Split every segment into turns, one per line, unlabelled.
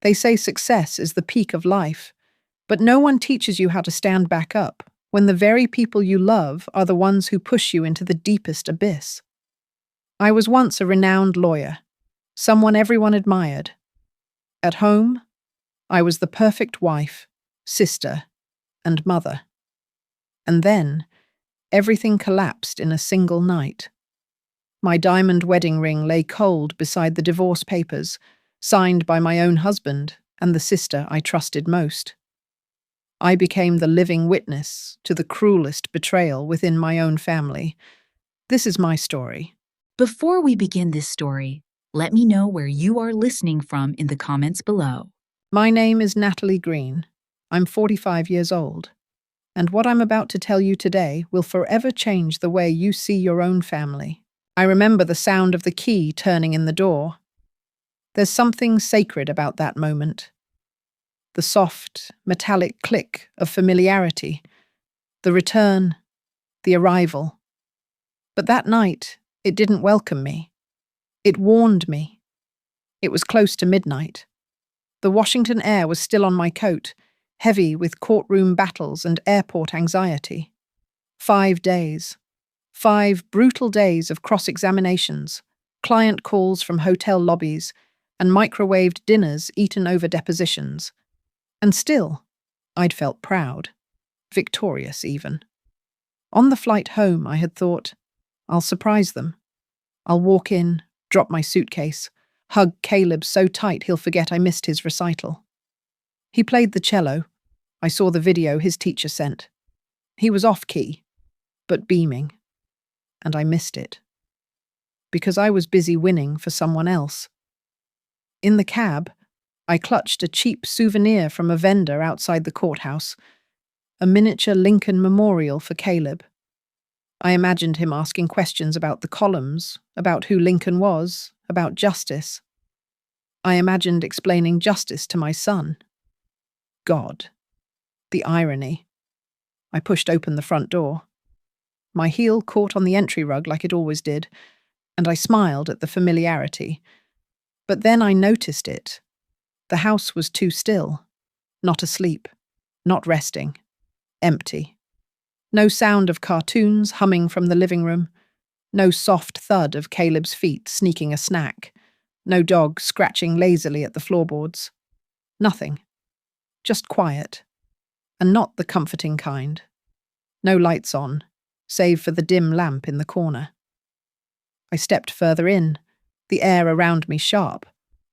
They say success is the peak of life, but no one teaches you how to stand back up when the very people you love are the ones who push you into the deepest abyss. I was once a renowned lawyer, someone everyone admired. At home, I was the perfect wife, sister, and mother. And then, everything collapsed in a single night. My diamond wedding ring lay cold beside the divorce papers, signed by my own husband and the sister I trusted most. I became the living witness to the cruelest betrayal within my own family. This is my story.
Before we begin this story, let me know where you are listening from in the comments below.
My name is Natalie Green. I'm 45 years old. And what I'm about to tell you today will forever change the way you see your own family. I remember the sound of the key turning in the door. There's something sacred about that moment. The soft, metallic click of familiarity, the return, the arrival. But that night, it didn't welcome me. It warned me. It was close to midnight. The Washington air was still on my coat, heavy with courtroom battles and airport anxiety. 5 days. 5 brutal days of cross-examinations, client calls from hotel lobbies, and microwaved dinners eaten over depositions. And still, I'd felt proud, victorious even. On the flight home, I had thought, I'll surprise them. I'll walk in, drop my suitcase, hug Caleb so tight he'll forget I missed his recital. He played the cello. I saw the video his teacher sent. He was off-key, but beaming. And I missed it. Because I was busy winning for someone else. In the cab, I clutched a cheap souvenir from a vendor outside the courthouse, a miniature Lincoln memorial for Caleb. I imagined him asking questions about the columns, about who Lincoln was, about justice. I imagined explaining justice to my son. God. The irony. I pushed open the front door. My heel caught on the entry rug like it always did, and I smiled at the familiarity. But then I noticed it. The house was too still. Not asleep. Not resting. Empty. No sound of cartoons humming from the living room. No soft thud of Caleb's feet sneaking a snack. No dog scratching lazily at the floorboards. Nothing. Just quiet. And not the comforting kind. No lights on, save for the dim lamp in the corner. I stepped further in, the air around me sharp,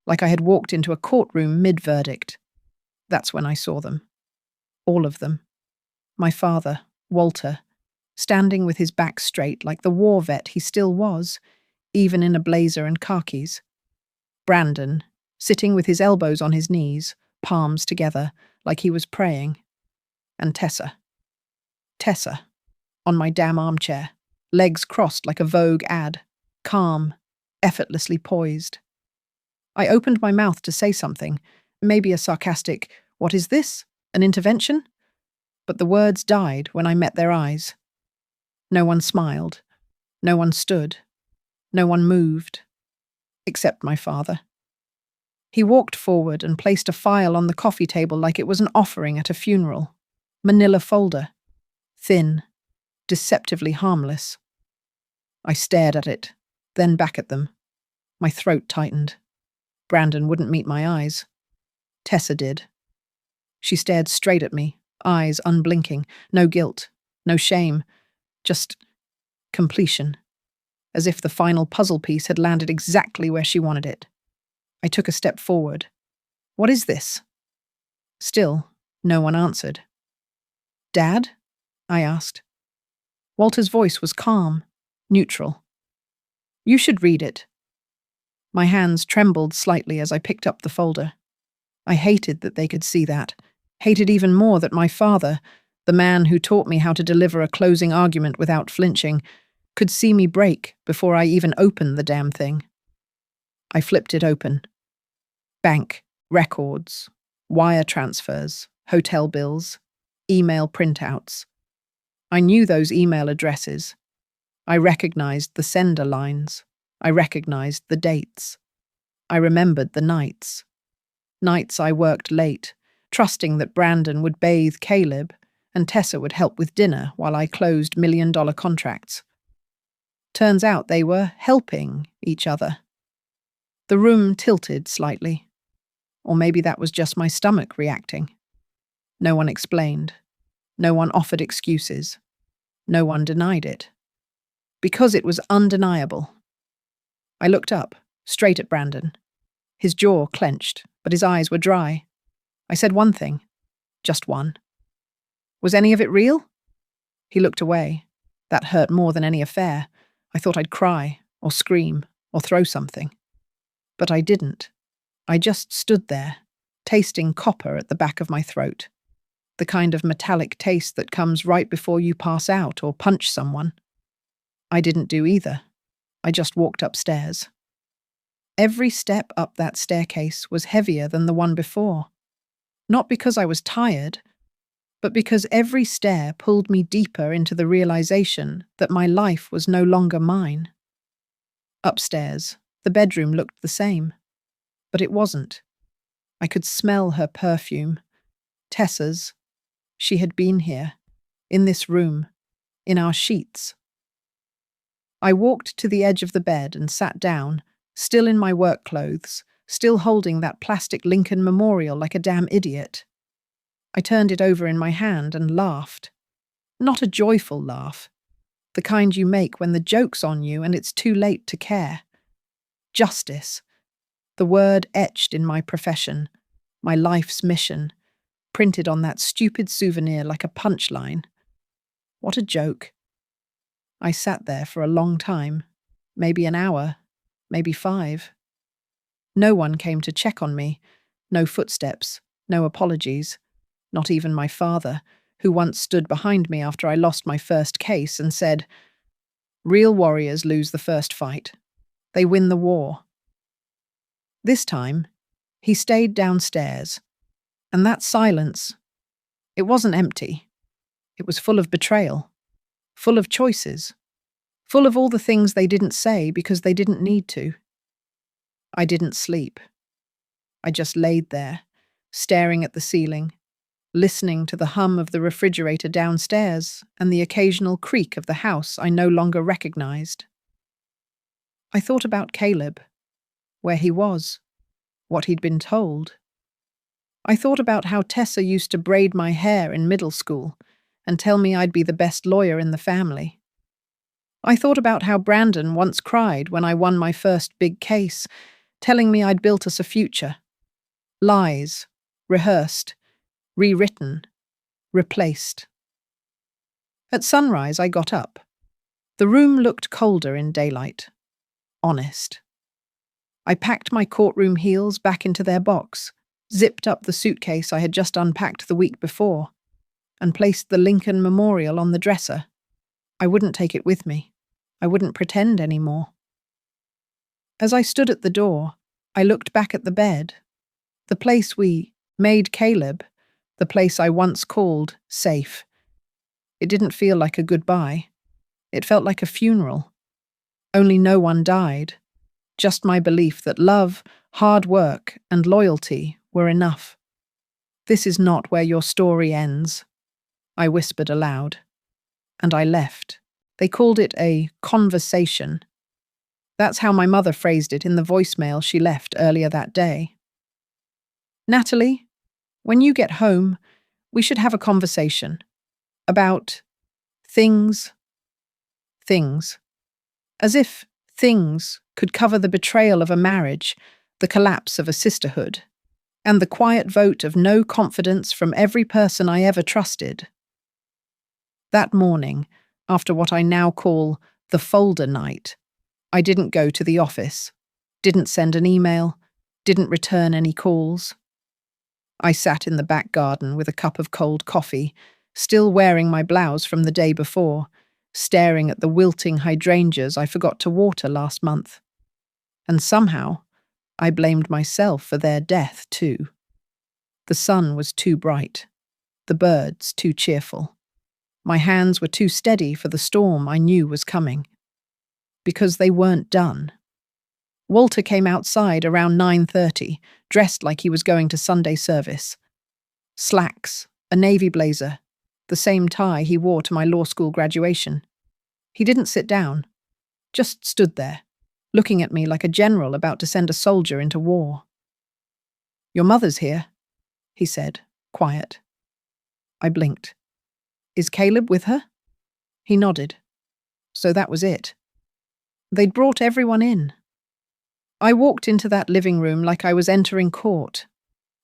like I had walked into a courtroom mid-verdict. That's when I saw them. All of them. My father, Walter, standing with his back straight like the war vet he still was, even in a blazer and khakis. Brandon, sitting with his elbows on his knees, palms together, like he was praying. And Tessa. Tessa, on my damn armchair, legs crossed like a Vogue ad, calm, effortlessly poised. I opened my mouth to say something, maybe a sarcastic, "What is this? An intervention?" But the words died when I met their eyes. No one smiled. No one stood. No one moved. Except my father. He walked forward and placed a file on the coffee table like it was an offering at a funeral. Manila folder. Thin. Deceptively harmless. I stared at it, then back at them. My throat tightened. Brandon wouldn't meet my eyes. Tessa did. She stared straight at me, eyes unblinking, no guilt, no shame, just completion, as if the final puzzle piece had landed exactly where she wanted it. I took a step forward. "What is this?" Still, no one answered. "Dad?" I asked. Walter's voice was calm, neutral. "You should read it." My hands trembled slightly as I picked up the folder. I hated that they could see that, hated even more that my father, the man who taught me how to deliver a closing argument without flinching, could see me break before I even opened the damn thing. I flipped it open. Bank, records, wire transfers, hotel bills, email printouts. I knew those email addresses. I recognized the sender lines. I recognized the dates. I remembered the nights. Nights I worked late, trusting that Brandon would bathe Caleb and Tessa would help with dinner while I closed million-dollar contracts. Turns out they were helping each other. The room tilted slightly. Or maybe that was just my stomach reacting. No one explained. No one offered excuses. No one denied it. Because it was undeniable. I looked up, straight at Brandon. His jaw clenched, but his eyes were dry. I said one thing. Just one. Was any of it real? He looked away. That hurt more than any affair. I thought I'd cry, or scream, or throw something. But I didn't. I just stood there, tasting copper at the back of my throat. The kind of metallic taste that comes right before you pass out or punch someone. I didn't do either. I just walked upstairs. Every step up that staircase was heavier than the one before. Not because I was tired, but because every stair pulled me deeper into the realization that my life was no longer mine. Upstairs, the bedroom looked the same, but it wasn't. I could smell her perfume. Tessa's. She had been here, in this room, in our sheets. I walked to the edge of the bed and sat down, still in my work clothes, still holding that plastic Lincoln memorial like a damn idiot. I turned it over in my hand and laughed. Not a joyful laugh, the kind you make when the joke's on you and it's too late to care. Justice, the word etched in my profession, my life's mission, printed on that stupid souvenir like a punchline. What a joke. I sat there for a long time, maybe an hour, maybe 5. No one came to check on me, no footsteps, no apologies, not even my father, who once stood behind me after I lost my first case and said, "Real warriors lose the first fight. They win the war." This time, he stayed downstairs, and that silence, it wasn't empty. It was full of betrayal, full of choices, full of all the things they didn't say because they didn't need to. I didn't sleep. I just laid there, staring at the ceiling, listening to the hum of the refrigerator downstairs and the occasional creak of the house I no longer recognized. I thought about Caleb, where he was, what he'd been told. I thought about how Tessa used to braid my hair in middle school and tell me I'd be the best lawyer in the family. I thought about how Brandon once cried when I won my first big case, telling me I'd built us a future. Lies, rehearsed, rewritten, replaced. At sunrise, I got up. The room looked colder in daylight. Honest. I packed my courtroom heels back into their box, zipped up the suitcase I had just unpacked the week before, and placed the Lincoln Memorial on the dresser. I wouldn't take it with me. I wouldn't pretend anymore. As I stood at the door, I looked back at the bed, the place we made Caleb, the place I once called safe. It didn't feel like a goodbye. It felt like a funeral. Only no one died. Just my belief that love, hard work, and loyalty were enough. "This is not where your story ends," I whispered aloud. And I left. They called it a conversation. That's how my mother phrased it in the voicemail she left earlier that day. "Natalie, when you get home, we should have a conversation. About things. Things. As if things could cover the betrayal of a marriage, the collapse of a sisterhood, and the quiet vote of no confidence from every person I ever trusted." That morning, after what I now call the folder night, I didn't go to the office, didn't send an email, didn't return any calls. I sat in the back garden with a cup of cold coffee, still wearing my blouse from the day before, staring at the wilting hydrangeas I forgot to water last month. And somehow, I blamed myself for their death too. The sun was too bright, the birds too cheerful. My hands were too steady for the storm I knew was coming. Because they weren't done. Walter came outside around 9:30, dressed like he was going to Sunday service. Slacks, a navy blazer, the same tie he wore to my law school graduation. He didn't sit down, just stood there, looking at me like a general about to send a soldier into war. "Your mother's here," he said, quiet. I blinked. "Is Caleb with her?" He nodded. So that was it. They'd brought everyone in. I walked into that living room like I was entering court.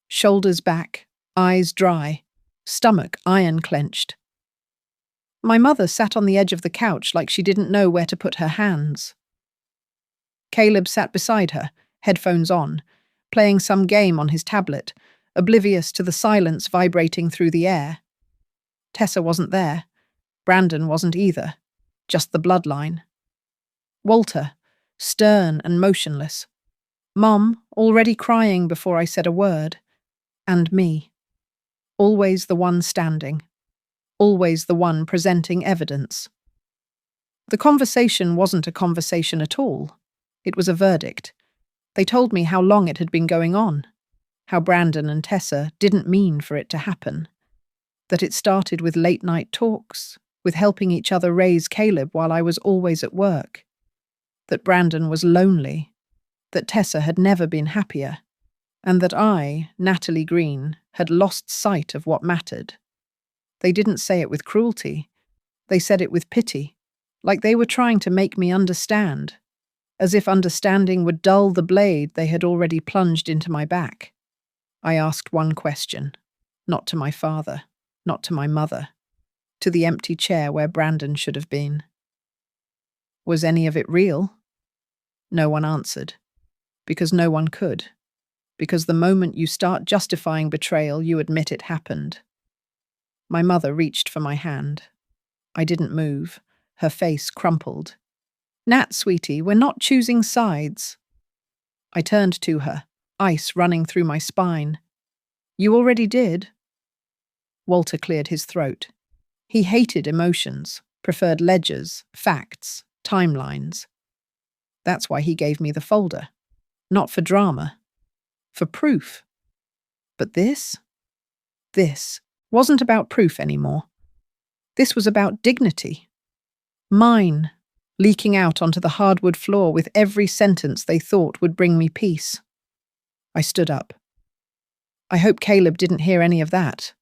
Shoulders back, eyes dry, stomach iron-clenched. My mother sat on the edge of the couch like she didn't know where to put her hands. Caleb sat beside her, headphones on, playing some game on his tablet, oblivious to the silence vibrating through the air. Tessa wasn't there. Brandon wasn't either. Just the bloodline. Walter, stern and motionless. Mom, already crying before I said a word. And me. Always the one standing. Always the one presenting evidence. The conversation wasn't a conversation at all. It was a verdict. They told me how long it had been going on, how Brandon and Tessa didn't mean for it to happen, that it started with late-night talks, with helping each other raise Caleb while I was always at work, that Brandon was lonely, that Tessa had never been happier, and that I, Natalie Green, had lost sight of what mattered. They didn't say it with cruelty. They said it with pity, like they were trying to make me understand, as if understanding would dull the blade they had already plunged into my back. I asked one question, not to my father, not to my mother, to the empty chair where Brandon should have been. Was any of it real? No one answered, because no one could, because the moment you start justifying betrayal, you admit it happened. My mother reached for my hand. I didn't move. Her face crumpled. "Nat, sweetie, we're not choosing sides." I turned to her, ice running through my spine. "You already did." Walter cleared his throat. He hated emotions, preferred ledgers, facts, timelines. That's why he gave me the folder. Not for drama. For proof. But this wasn't about proof anymore. This was about dignity. Mine, leaking out onto the hardwood floor with every sentence they thought would bring me peace. I stood up. I hope Caleb didn't hear any of that.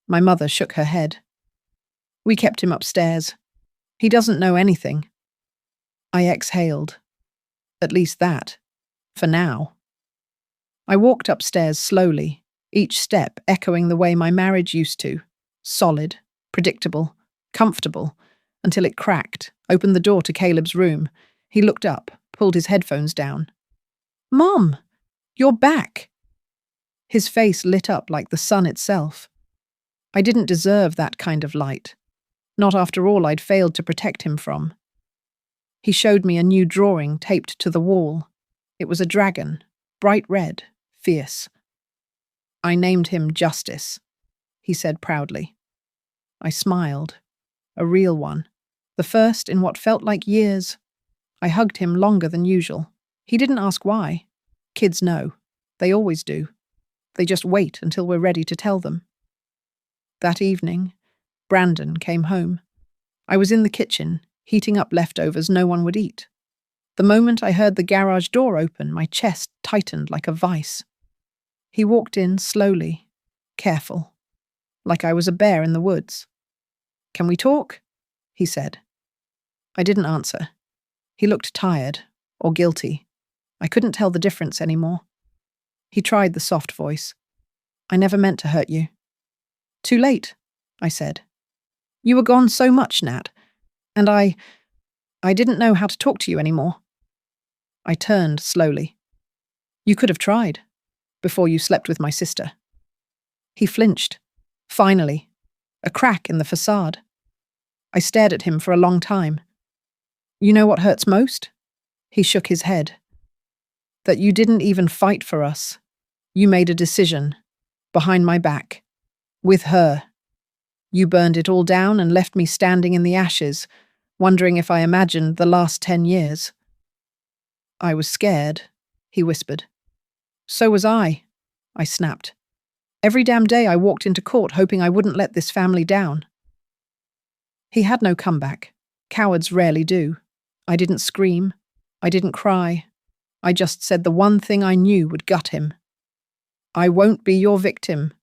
My mother shook her head. "We kept him upstairs. He doesn't know anything." I exhaled. At least that. For now. I walked upstairs slowly, each step echoing the way my marriage used to. Solid, predictable, comfortable, until it cracked, opened the door to Caleb's room. He looked up, pulled his headphones down. "Mom, you're back." His face lit up like the sun itself. I didn't deserve that kind of light. Not after all I'd failed to protect him from. He showed me a new drawing taped to the wall. It was a dragon, bright red, fierce. "I named him Justice," he said proudly. I smiled. A real one. The first in what felt like years. I hugged him longer than usual. He didn't ask why. Kids know. They always do. They just wait until we're ready to tell them. That evening, Brandon came home. I was in the kitchen, heating up leftovers no one would eat. The moment I heard the garage door open, my chest tightened like a vice. He walked in slowly, careful, like I was a bear in the woods. "Can we talk?" he said. I didn't answer. He looked tired, or guilty. I couldn't tell the difference anymore. He tried the soft voice. "I never meant to hurt you." "Too late," I said. "You were gone so much, Nat, and I didn't know how to talk to you anymore." I turned slowly. "You could have tried, before you slept with my sister." He flinched. Finally, a crack in the facade. I stared at him for a long time. "You know what hurts most?" He shook his head. "That you didn't even fight for us. You made a decision, behind my back, with her. You burned it all down and left me standing in the ashes, wondering if I imagined the last 10 years. I was scared, he whispered. So was I snapped. Every damn day I walked into court hoping I wouldn't let this family down. He had no comeback. Cowards rarely do. I didn't scream. I didn't cry. I just said the one thing I knew would gut him. I won't be your victim,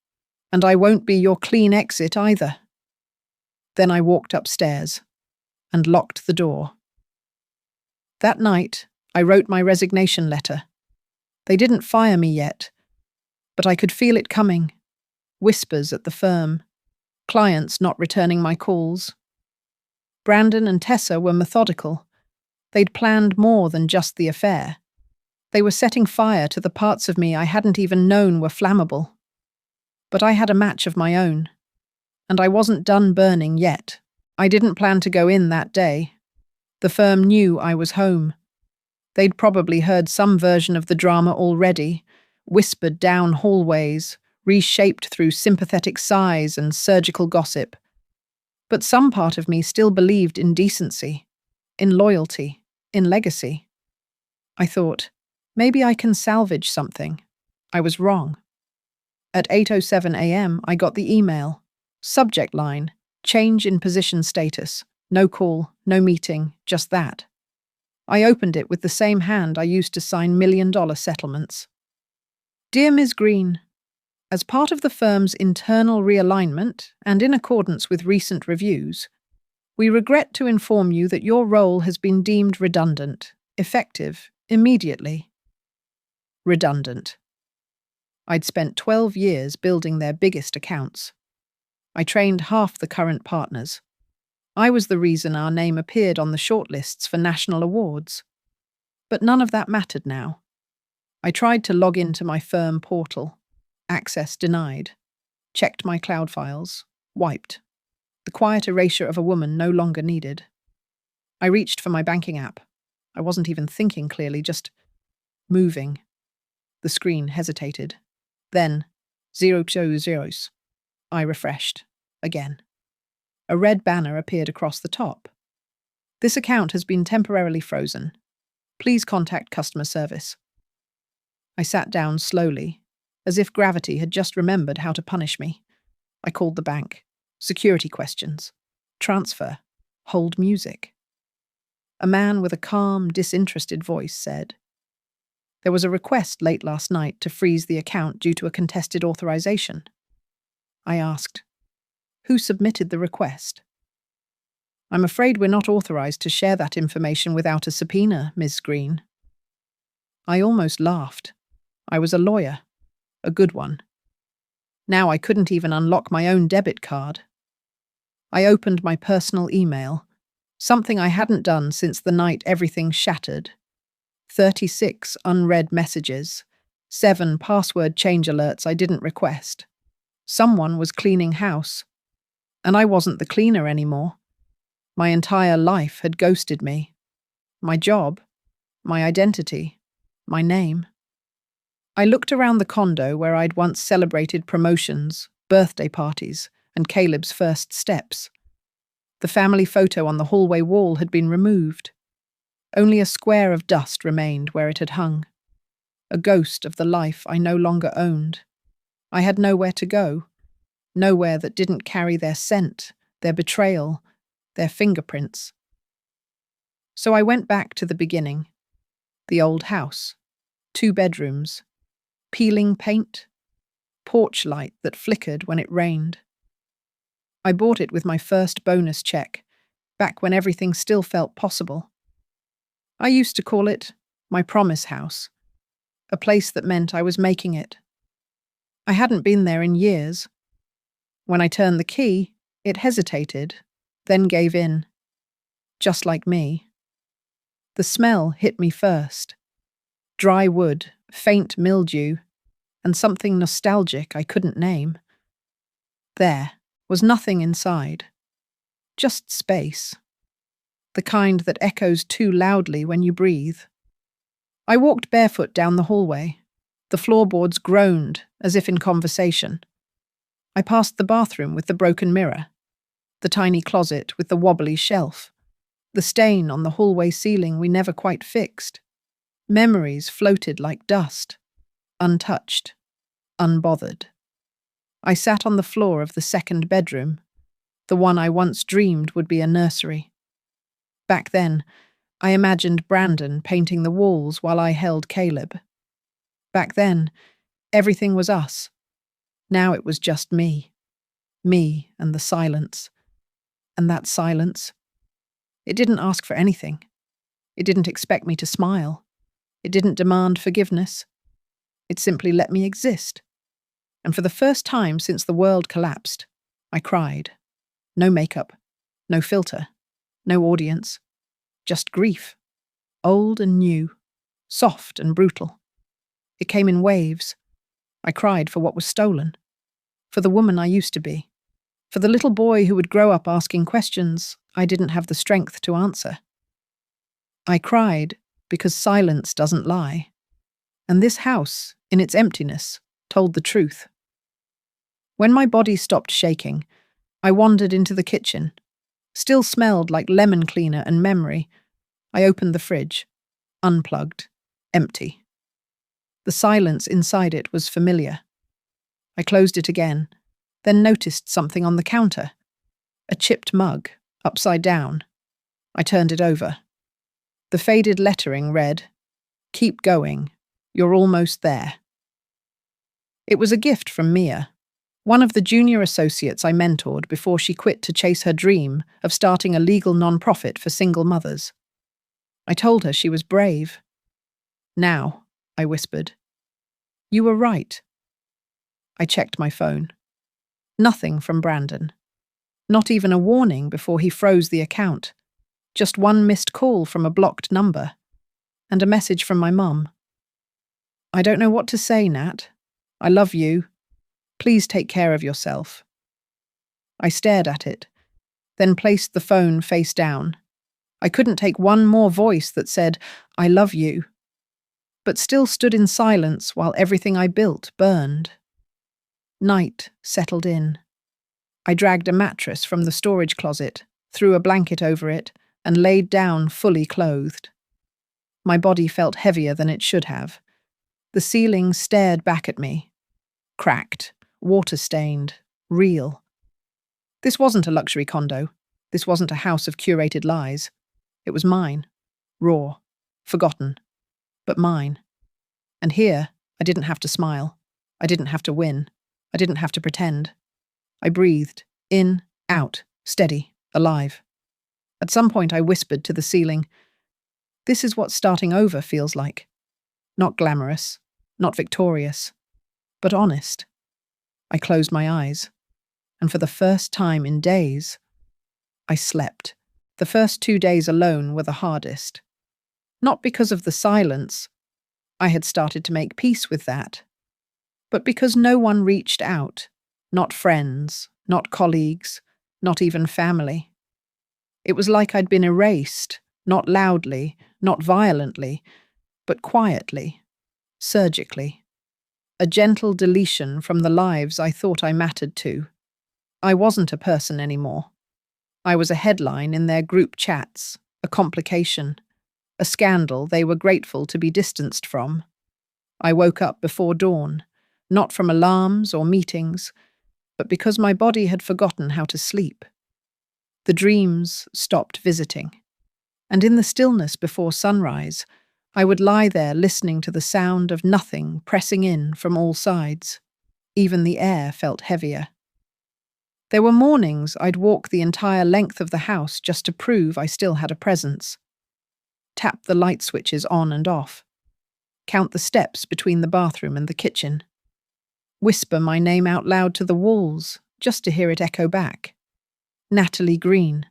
and I won't be your clean exit either. Then I walked upstairs and locked the door. That night, I wrote my resignation letter. They didn't fire me yet, but I could feel it coming. Whispers at the firm, clients not returning my calls. Brandon and Tessa were methodical. They'd planned more than just the affair. They were setting fire to the parts of me I hadn't even known were flammable. But I had a match of my own, and I wasn't done burning yet. I didn't plan to go in that day. The firm knew I was home. They'd probably heard some version of the drama already, whispered down hallways, reshaped through sympathetic sighs and surgical gossip. But some part of me still believed in decency, in loyalty, in legacy. I thought, maybe I can salvage something. I was wrong. At 8:07 a.m., I got the email. Subject line, change in position status. No call, no meeting, just that. I opened it with the same hand I used to sign million-dollar settlements. Dear Ms. Green, as part of the firm's internal realignment and in accordance with recent reviews, we regret to inform you that your role has been deemed redundant, effective immediately. Redundant. I'd spent 12 years building their biggest accounts. I trained half the current partners. I was the reason our name appeared on the shortlists for national awards. But none of that mattered now. I tried to log into my firm portal. Access denied. Checked my cloud files. Wiped. The quiet erasure of a woman no longer needed. I reached for my banking app. I wasn't even thinking clearly, just moving. The screen hesitated. Then, 0 I refreshed. Again. A red banner appeared across the top. This account has been temporarily frozen. Please contact customer service. I sat down slowly, as if gravity had just remembered how to punish me. I called the bank. Security questions. Transfer. Hold music. A man with a calm, disinterested voice said, "There was a request late last night to freeze the account due to a contested authorization." I asked, "Who submitted the request?" "I'm afraid we're not authorized to share that information without a subpoena, Ms. Green." I almost laughed. I was a lawyer. A good one. Now I couldn't even unlock my own debit card. I opened my personal email, something I hadn't done since the night everything shattered. 36 unread messages, 7 password change alerts I didn't request. Someone was cleaning house. And I wasn't the cleaner anymore. My entire life had ghosted me. My job, my identity, my name. I looked around the condo where I'd once celebrated promotions, birthday parties, and Caleb's first steps. The family photo on the hallway wall had been removed. Only a square of dust remained where it had hung. A ghost of the life I no longer owned. I had nowhere to go. Nowhere that didn't carry their scent, their betrayal, their fingerprints. So I went back to the beginning. The old house. 2 bedrooms. Peeling paint. Porch light that flickered when it rained. I bought it with my first bonus check, back when everything still felt possible. I used to call it my promise house, a place that meant I was making it. I hadn't been there in years. When I turned the key, it hesitated, then gave in. Just like me. The smell hit me first. Dry wood, faint mildew, and something nostalgic I couldn't name. There was nothing inside. Just space. The kind that echoes too loudly when you breathe. I walked barefoot down the hallway. The floorboards groaned, as if in conversation. I passed the bathroom with the broken mirror, the tiny closet with the wobbly shelf, the stain on the hallway ceiling we never quite fixed. Memories floated like dust, untouched, unbothered. I sat on the floor of the second bedroom, the one I once dreamed would be a nursery. Back then, I imagined Brandon painting the walls while I held Caleb. Back then, everything was us. Now it was just me. Me and the silence. And that silence. It didn't ask for anything. It didn't expect me to smile. It didn't demand forgiveness. It simply let me exist. And for the first time since the world collapsed, I cried. No makeup, no filter, no audience, just grief. Old and new, soft and brutal. It came in waves. I cried for what was stolen, for the woman I used to be, for the little boy who would grow up asking questions I didn't have the strength to answer. I cried because silence doesn't lie, and this house, in its emptiness, told the truth. When my body stopped shaking, I wandered into the kitchen. Still smelled like lemon cleaner and memory. I opened the fridge, unplugged, empty. The silence inside it was familiar. I closed it again, then noticed something on the counter. A chipped mug, upside down. I turned it over. The faded lettering read, "Keep going. You're almost there." It was a gift from Mia, one of the junior associates I mentored before she quit to chase her dream of starting a legal non-profit for single mothers. I told her she was brave. "Now," I whispered. "You were right." I checked my phone. Nothing from Brandon. Not even a warning before he froze the account. Just one missed call from a blocked number. And a message from my mum. "I don't know what to say, Nat. I love you. Please take care of yourself." I stared at it, then placed the phone face down. I couldn't take one more voice that said, "I love you," but still stood in silence while everything I built burned. Night settled in. I dragged a mattress from the storage closet, threw a blanket over it, and laid down fully clothed. My body felt heavier than it should have. The ceiling stared back at me. Cracked, water-stained, real. This wasn't a luxury condo. This wasn't a house of curated lies. It was mine. Raw. Forgotten. But mine. And here, I didn't have to smile. I didn't have to win. I didn't have to pretend. I breathed. In, out, steady, alive. At some point I whispered to the ceiling, "This is what starting over feels like. Not glamorous, not victorious, but honest." I closed my eyes, and for the first time in days, I slept. The first 2 days alone were the hardest. Not because of the silence, I had started to make peace with that, but because no one reached out, not friends, not colleagues, not even family. It was like I'd been erased, not loudly, not violently, but quietly, surgically. A gentle deletion from the lives I thought I mattered to. I wasn't a person anymore. I was a headline in their group chats, a complication, a scandal they were grateful to be distanced from. I woke up before dawn, not from alarms or meetings, but because my body had forgotten how to sleep. The dreams stopped visiting, and in the stillness before sunrise, I would lie there listening to the sound of nothing pressing in from all sides. Even the air felt heavier. There were mornings I'd walk the entire length of the house just to prove I still had a presence. Tap the light switches on and off. Count the steps between the bathroom and the kitchen. Whisper my name out loud to the walls, just to hear it echo back. Natalie Green.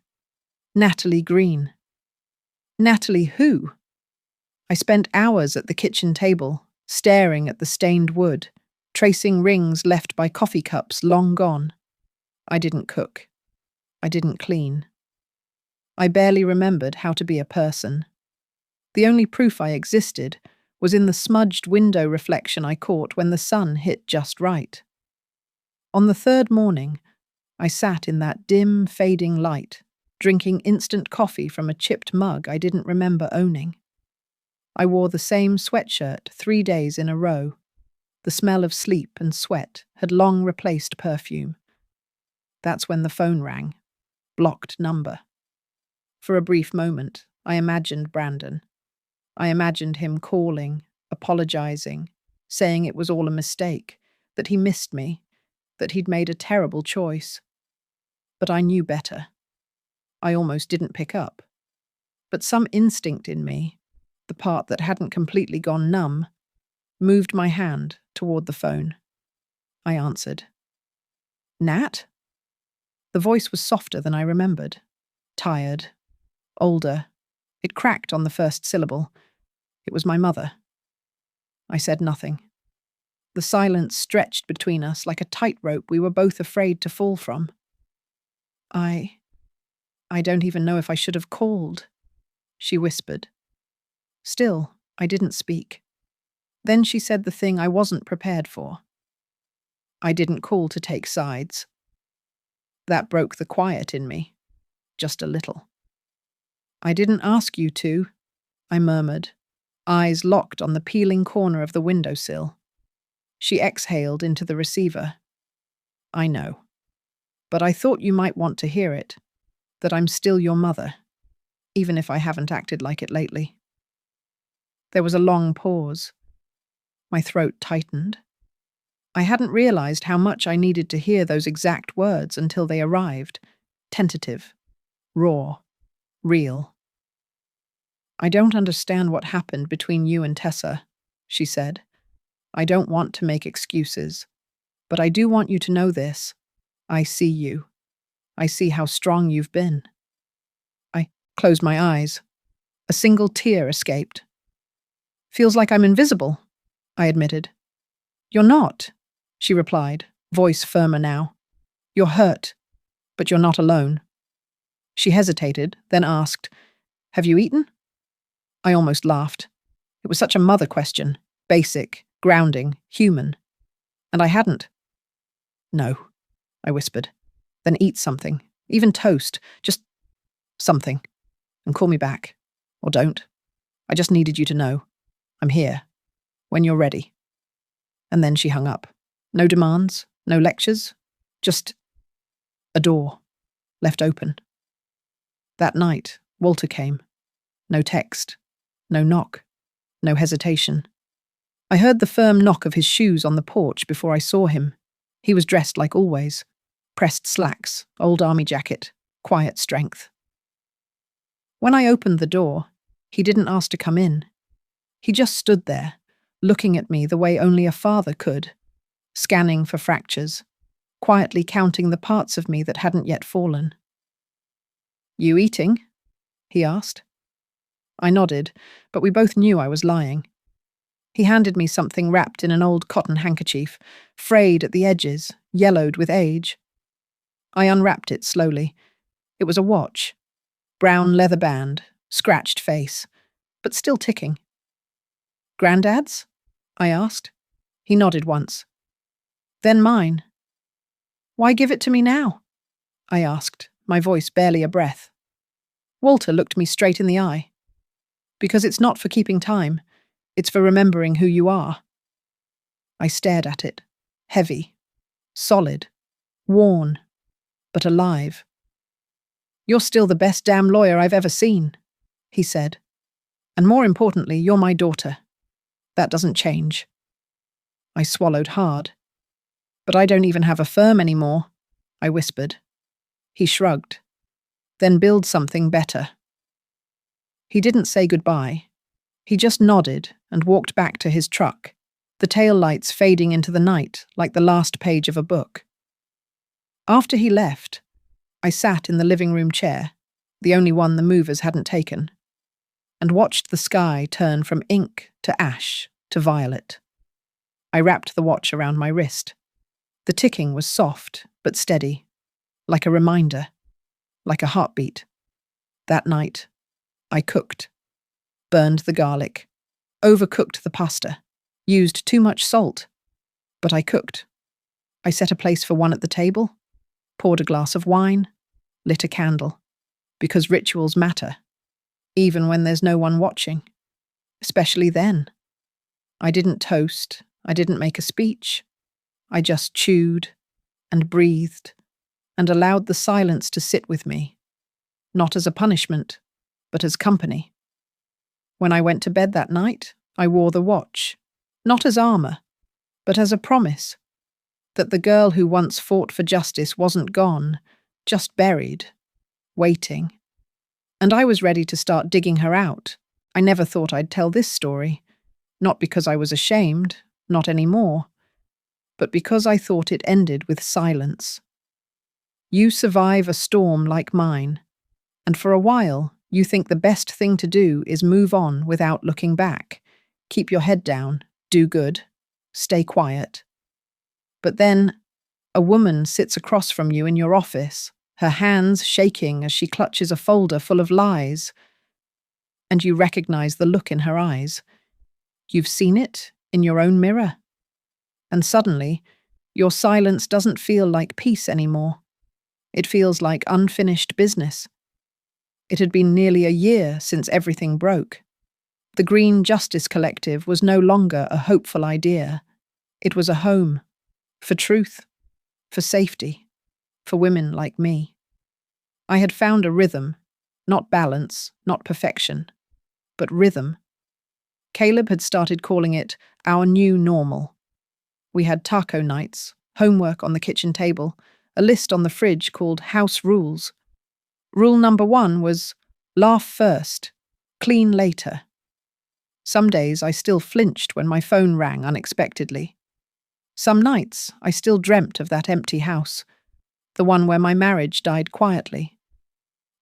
Natalie Green. Natalie who? I spent hours at the kitchen table, staring at the stained wood, tracing rings left by coffee cups long gone. I didn't cook. I didn't clean. I barely remembered how to be a person. The only proof I existed was in the smudged window reflection I caught when the sun hit just right. On the third morning, I sat in that dim, fading light, drinking instant coffee from a chipped mug I didn't remember owning. I wore the same sweatshirt 3 days in a row. The smell of sleep and sweat had long replaced perfume. That's when the phone rang. Blocked number. For a brief moment, I imagined Brandon. I imagined him calling, apologizing, saying it was all a mistake, that he missed me, that he'd made a terrible choice. But I knew better. I almost didn't pick up. But some instinct in me, the part that hadn't completely gone numb, moved my hand toward the phone. I answered. Nat? The voice was softer than I remembered. Tired. Older. It cracked on the first syllable. It was my mother. I said nothing. The silence stretched between us like a tightrope we were both afraid to fall from. I don't even know if I should have called, she whispered. Still, I didn't speak. Then she said the thing I wasn't prepared for. I didn't call to take sides. That broke the quiet in me, just a little. I didn't ask you to, I murmured, eyes locked on the peeling corner of the windowsill. She exhaled into the receiver. I know. But I thought you might want to hear it, that I'm still your mother, even if I haven't acted like it lately. There was a long pause. My throat tightened. I hadn't realized how much I needed to hear those exact words until they arrived. Tentative. Raw. Real. I don't understand what happened between you and Tessa, she said. I don't want to make excuses, but I do want you to know this. I see you. I see how strong you've been. I closed my eyes. A single tear escaped. Feels like I'm invisible, I admitted. You're not, she replied, voice firmer now. You're hurt, but you're not alone. She hesitated, then asked, Have you eaten? I almost laughed. It was such a mother question, basic, grounding, human. And I hadn't. No, I whispered. Then eat something, even toast, just something, and call me back. Or don't. I just needed you to know. I'm here. When you're ready. And then she hung up. No demands, no lectures, just a door, left open. That night, Walter came. No text, no knock, no hesitation. I heard the firm knock of his shoes on the porch before I saw him. He was dressed like always. Pressed slacks, old army jacket, quiet strength. When I opened the door, he didn't ask to come in. He just stood there, looking at me the way only a father could, scanning for fractures, quietly counting the parts of me that hadn't yet fallen. You eating? He asked. I nodded, but we both knew I was lying. He handed me something wrapped in an old cotton handkerchief, frayed at the edges, yellowed with age. I unwrapped it slowly. It was a watch. Brown leather band, scratched face, but still ticking. Granddad's? I asked. He nodded once. Then mine. Why give it to me now? I asked, my voice barely a breath. Walter looked me straight in the eye. Because it's not for keeping time. It's for remembering who you are. I stared at it. Heavy. Solid. Worn. But alive. You're still the best damn lawyer I've ever seen, he said. And more importantly, you're my daughter. That doesn't change. I swallowed hard. But I don't even have a firm anymore, I whispered. He shrugged. Then build something better. He didn't say goodbye. He just nodded and walked back to his truck, the tail lights fading into the night like the last page of a book. After he left, I sat in the living room chair, the only one the movers hadn't taken, and watched the sky turn from ink to ash to violet. I wrapped the watch around my wrist. The ticking was soft but steady, like a reminder, like a heartbeat. That night, I cooked, burned the garlic, overcooked the pasta, used too much salt, but I cooked. I set a place for one at the table, poured a glass of wine, lit a candle, because rituals matter, even when there's no one watching. especially then. I didn't toast, I didn't make a speech. I just chewed and breathed and allowed the silence to sit with me, not as a punishment, but as company. When I went to bed that night, I wore the watch, not as armor, but as a promise that the girl who once fought for justice wasn't gone, just buried, waiting. And I was ready to start digging her out. I never thought I'd tell this story, not because I was ashamed, not anymore, but because I thought it ended with silence. You survive a storm like mine, and for a while you think the best thing to do is move on without looking back. Keep your head down, do good, stay quiet. But then, a woman sits across from you in your office, her hands shaking as she clutches a folder full of lies, and you recognize the look in her eyes. You've seen it in your own mirror. And suddenly, your silence doesn't feel like peace anymore. It feels like unfinished business. It had been nearly a year since everything broke. The Green Justice Collective was no longer a hopeful idea. It was a home. For truth, for safety, for women like me. I had found a rhythm, not balance, not perfection, but rhythm. Caleb had started calling it our new normal. We had taco nights, homework on the kitchen table, a list on the fridge called house rules. Rule number 1 was laugh first, clean later. Some days I still flinched when my phone rang unexpectedly. Some nights I still dreamt of that empty house, the one where my marriage died quietly.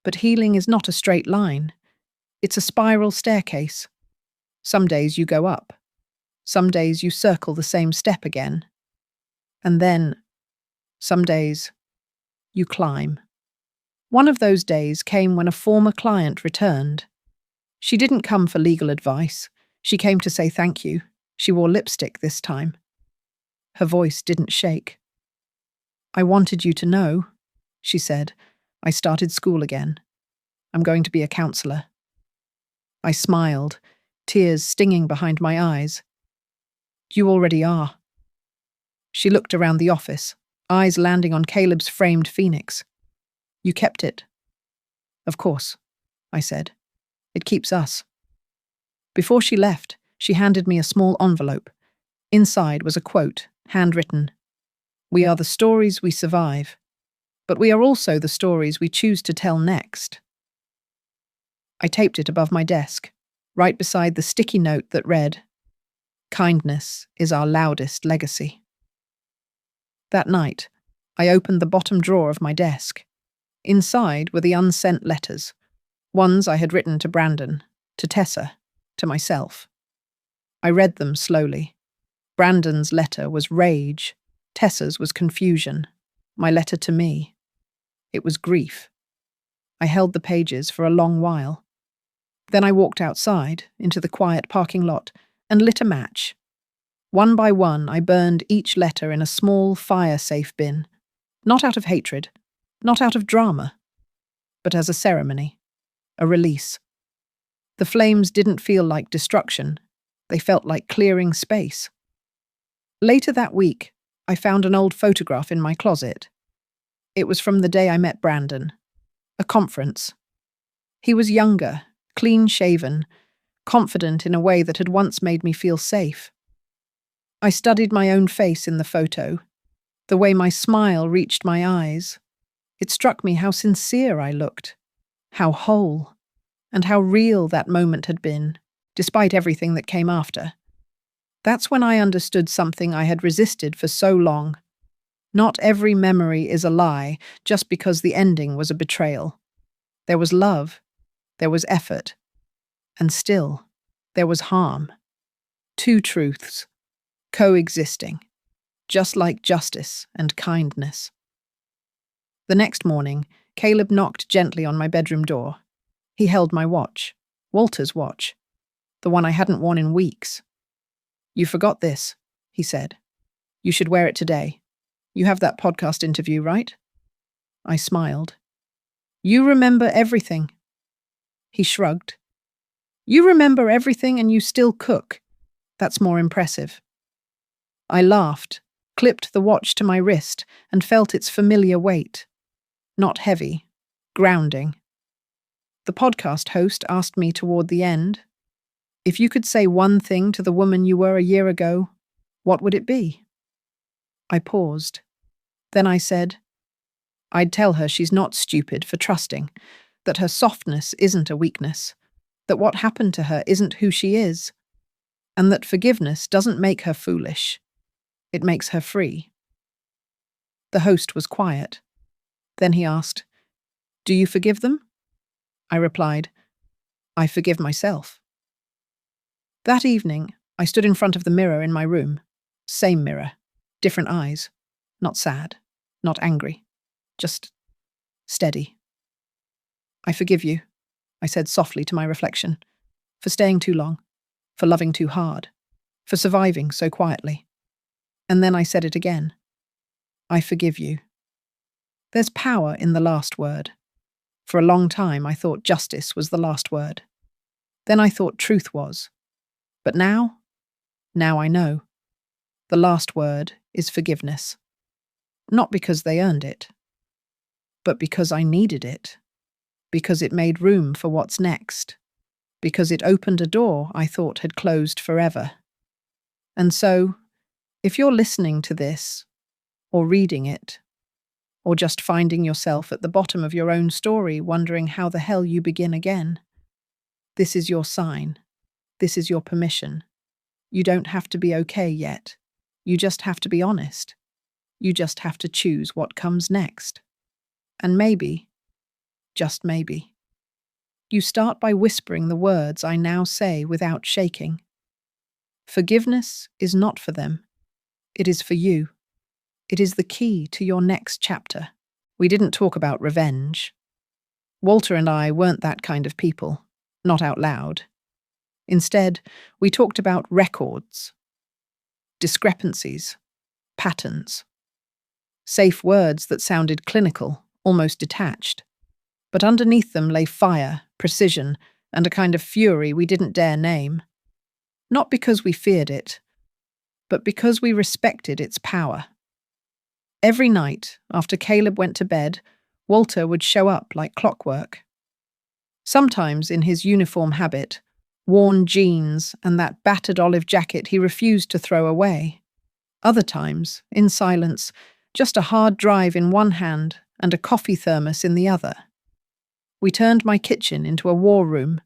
But healing is not a straight line. It's a spiral staircase. Some days you go up. Some days you circle the same step again. And then, some days, you climb. One of those days came when a former client returned. She didn't come for legal advice. She came to say thank you. She wore lipstick this time. Her voice didn't shake. I wanted you to know, she said. I started school again. I'm going to be a counselor. I smiled, tears stinging behind my eyes. You already are. She looked around the office, eyes landing on Caleb's framed phoenix. You kept it. Of course, I said. It keeps us. Before she left, she handed me a small envelope. Inside was a quote, handwritten. We are the stories we survive, but we are also the stories we choose to tell next. I taped it above my desk, right beside the sticky note that read, Kindness is our loudest legacy. That night, I opened the bottom drawer of my desk. Inside were the unsent letters, ones I had written to Brandon, to Tessa, to myself. I read them slowly. Brandon's letter was rage. Tessa's was confusion. My letter to me. It was grief. I held the pages for a long while. Then I walked outside, into the quiet parking lot, and lit a match. One by one, I burned each letter in a small fire-safe bin. Not out of hatred, not out of drama, but as a ceremony, a release. The flames didn't feel like destruction. They felt like clearing space. Later that week, I found an old photograph in my closet. It was from the day I met Brandon. A conference. He was younger, clean-shaven, confident in a way that had once made me feel safe. I studied my own face in the photo, the way my smile reached my eyes. It struck me how sincere I looked, how whole, and how real that moment had been, despite everything that came after. That's when I understood something I had resisted for so long. Not every memory is a lie just because the ending was a betrayal. There was love, there was effort, and still, there was harm. Two truths, coexisting, just like justice and kindness. The next morning, Caleb knocked gently on my bedroom door. He held my watch, Walter's watch, the one I hadn't worn in weeks. You forgot this, he said. You should wear it today. You have that podcast interview, right? I smiled. You remember everything. He shrugged. You remember everything and you still cook. That's more impressive. I laughed, clipped the watch to my wrist, and felt its familiar weight. Not heavy, grounding. The podcast host asked me toward the end, if you could say one thing to the woman you were a year ago, what would it be? I paused. Then I said, I'd tell her she's not stupid for trusting, that her softness isn't a weakness, that what happened to her isn't who she is, and that forgiveness doesn't make her foolish. It makes her free. The host was quiet. Then he asked, Do you forgive them? I replied, I forgive myself. That evening, I stood in front of the mirror in my room. Same mirror, different eyes. Not sad, not angry, just steady. I forgive you, I said softly to my reflection, for staying too long, for loving too hard, for surviving so quietly. And then I said it again. I forgive you. There's power in the last word. For a long time, I thought justice was the last word. Then I thought truth was. But now I know. The last word is forgiveness. Not because they earned it, but because I needed it. Because it made room for what's next. Because it opened a door I thought had closed forever. And so, if you're listening to this, or reading it, or just finding yourself at the bottom of your own story wondering how the hell you begin again, this is your sign. This is your permission. You don't have to be okay yet. You just have to be honest. You just have to choose what comes next. And maybe, just maybe, you start by whispering the words I now say without shaking. Forgiveness is not for them. It is for you. It is the key to your next chapter. We didn't talk about revenge. Walter and I weren't that kind of people, not out loud. Instead, we talked about records, discrepancies, patterns, safe words that sounded clinical, almost detached. But underneath them lay fire, precision, and a kind of fury we didn't dare name. Not because we feared it, but because we respected its power. Every night, after Caleb went to bed, Walter would show up like clockwork. Sometimes in his uniform habit, worn jeans and that battered olive jacket he refused to throw away. Other times, in silence, just a hard drive in one hand and a coffee thermos in the other. We turned my kitchen into a war room.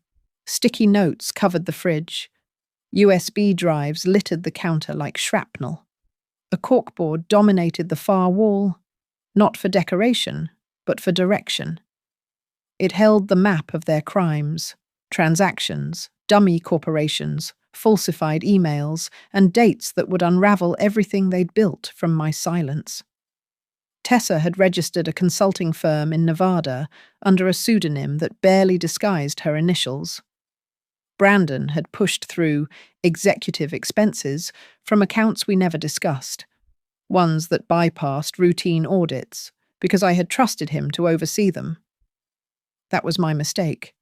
Sticky notes covered the fridge. USB drives littered the counter like shrapnel. A corkboard dominated the far wall, not for decoration, but for direction. It held the map of their crimes, transactions, dummy corporations, falsified emails, and dates that would unravel everything they'd built from my silence. Tessa had registered a consulting firm in Nevada under a pseudonym that barely disguised her initials. Brandon had pushed through executive expenses from accounts we never discussed, ones that bypassed routine audits because I had trusted him to oversee them. That was my mistake.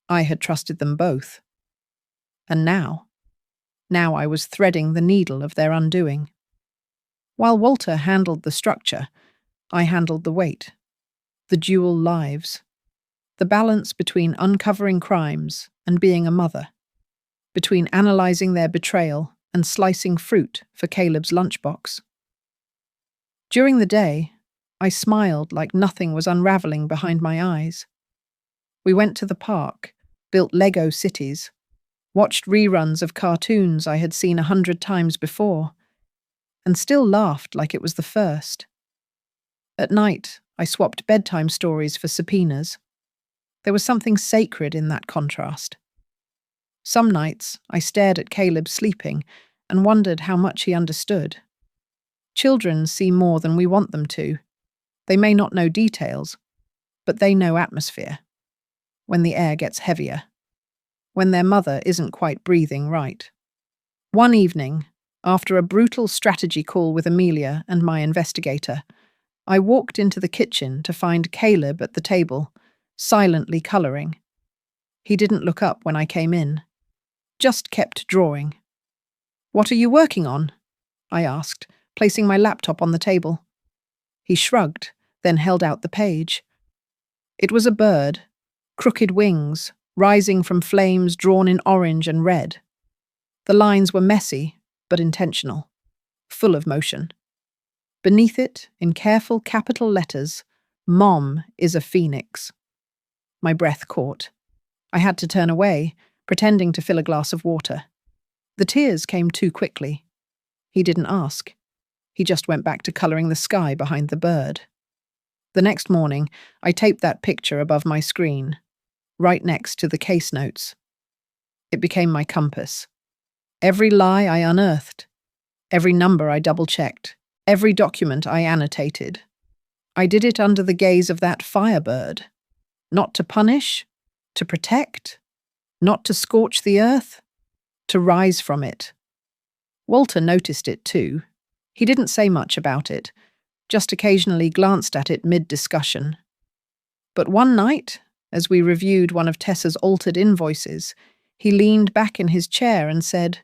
I had trusted them both. And now I was threading the needle of their undoing. While Walter handled the structure, I handled the weight, the dual lives, the balance between uncovering crimes and being a mother, between analyzing their betrayal and slicing fruit for Caleb's lunchbox. During the day, I smiled like nothing was unraveling behind my eyes. We went to the park, built Lego cities, watched reruns of cartoons I had seen 100 times before, and still laughed like it was the first. At night, I swapped bedtime stories for subpoenas. There was something sacred in that contrast. Some nights, I stared at Caleb sleeping and wondered how much he understood. Children see more than we want them to. They may not know details, but they know atmosphere. When the air gets heavier. When their mother isn't quite breathing right. One evening, after a brutal strategy call with Amelia and my investigator, I walked into the kitchen to find Caleb at the table, silently colouring. He didn't look up when I came in, just kept drawing. "What are you working on?" I asked, placing my laptop on the table. He shrugged, then held out the page. It was a bird, crooked wings, rising from flames drawn in orange and red. The lines were messy, but intentional, full of motion. Beneath it, in careful capital letters, "Mom is a phoenix." My breath caught. I had to turn away, pretending to fill a glass of water. The tears came too quickly. He didn't ask. He just went back to colouring the sky behind the bird. The next morning, I taped that picture above my screen, right next to the case notes. It became my compass. Every lie I unearthed, every number I double-checked, every document I annotated. I did it under the gaze of that firebird. Not to punish, to protect, not to scorch the earth, to rise from it. Walter noticed it too. He didn't say much about it, just occasionally glanced at it mid-discussion. But one night, as we reviewed one of Tessa's altered invoices, he leaned back in his chair and said,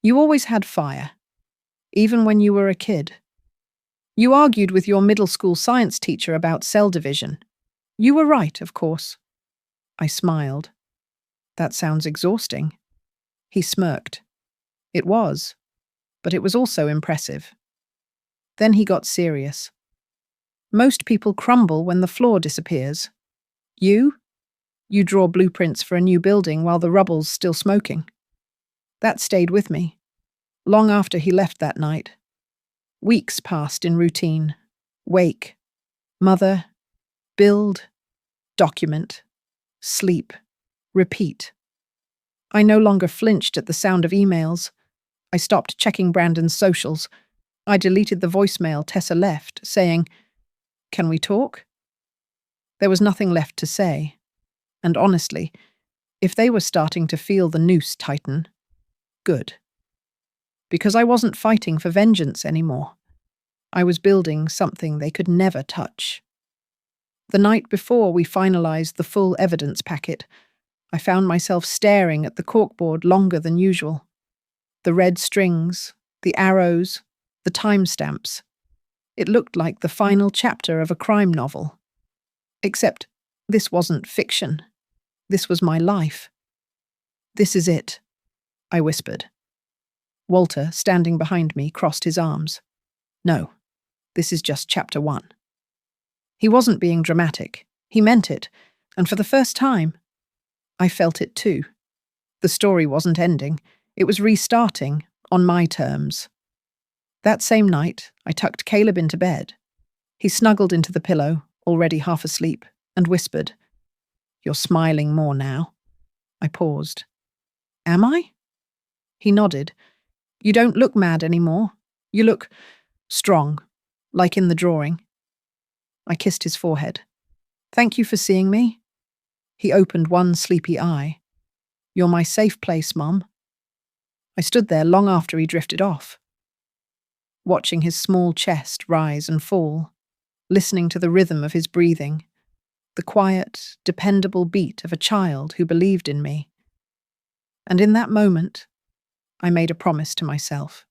"You always had fire, even when you were a kid. You argued with your middle school science teacher about cell division. You were right, of course." I smiled. "That sounds exhausting." He smirked. It was, but it was also impressive. Then he got serious. "Most people crumble when the floor disappears. You draw blueprints for a new building while the rubble's still smoking." That stayed with me, long after he left that night. Weeks passed in routine. Wake, mother, build, document, sleep, repeat. I no longer flinched at the sound of emails. I stopped checking Brandon's socials. I deleted the voicemail Tessa left, saying, "Can we talk?" There was nothing left to say. And honestly, if they were starting to feel the noose tighten, good. Because I wasn't fighting for vengeance anymore. I was building something they could never touch. The night before we finalized the full evidence packet, I found myself staring at the corkboard longer than usual. The red strings, the arrows, the timestamps. It looked like the final chapter of a crime novel. Except this wasn't fiction. This was my life. "This is it," I whispered. Walter, standing behind me, crossed his arms. "No, this is just chapter 1. He wasn't being dramatic. He meant it, and for the first time, I felt it too. The story wasn't ending. It was restarting, on my terms. That same night, I tucked Caleb into bed. He snuggled into the pillow, already half asleep, and whispered, "You're smiling more now." I paused. "Am I?" He nodded. "You don't look mad anymore. You look strong, like in the drawing." I kissed his forehead. "Thank you for seeing me." He opened one sleepy eye. "You're my safe place, Mum." I stood there long after he drifted off, watching his small chest rise and fall, listening to the rhythm of his breathing, the quiet, dependable beat of a child who believed in me. And in that moment, I made a promise to myself.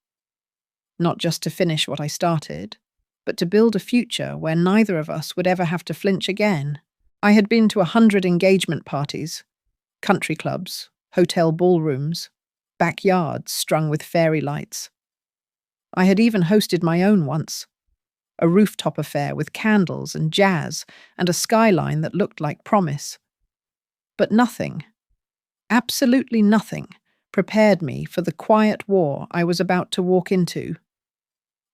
Not just to finish what I started, but to build a future where neither of us would ever have to flinch again. I had been to 100 engagement parties, country clubs, hotel ballrooms, backyards strung with fairy lights. I had even hosted my own once, a rooftop affair with candles and jazz and a skyline that looked like promise. But nothing, absolutely nothing, prepared me for the quiet war I was about to walk into.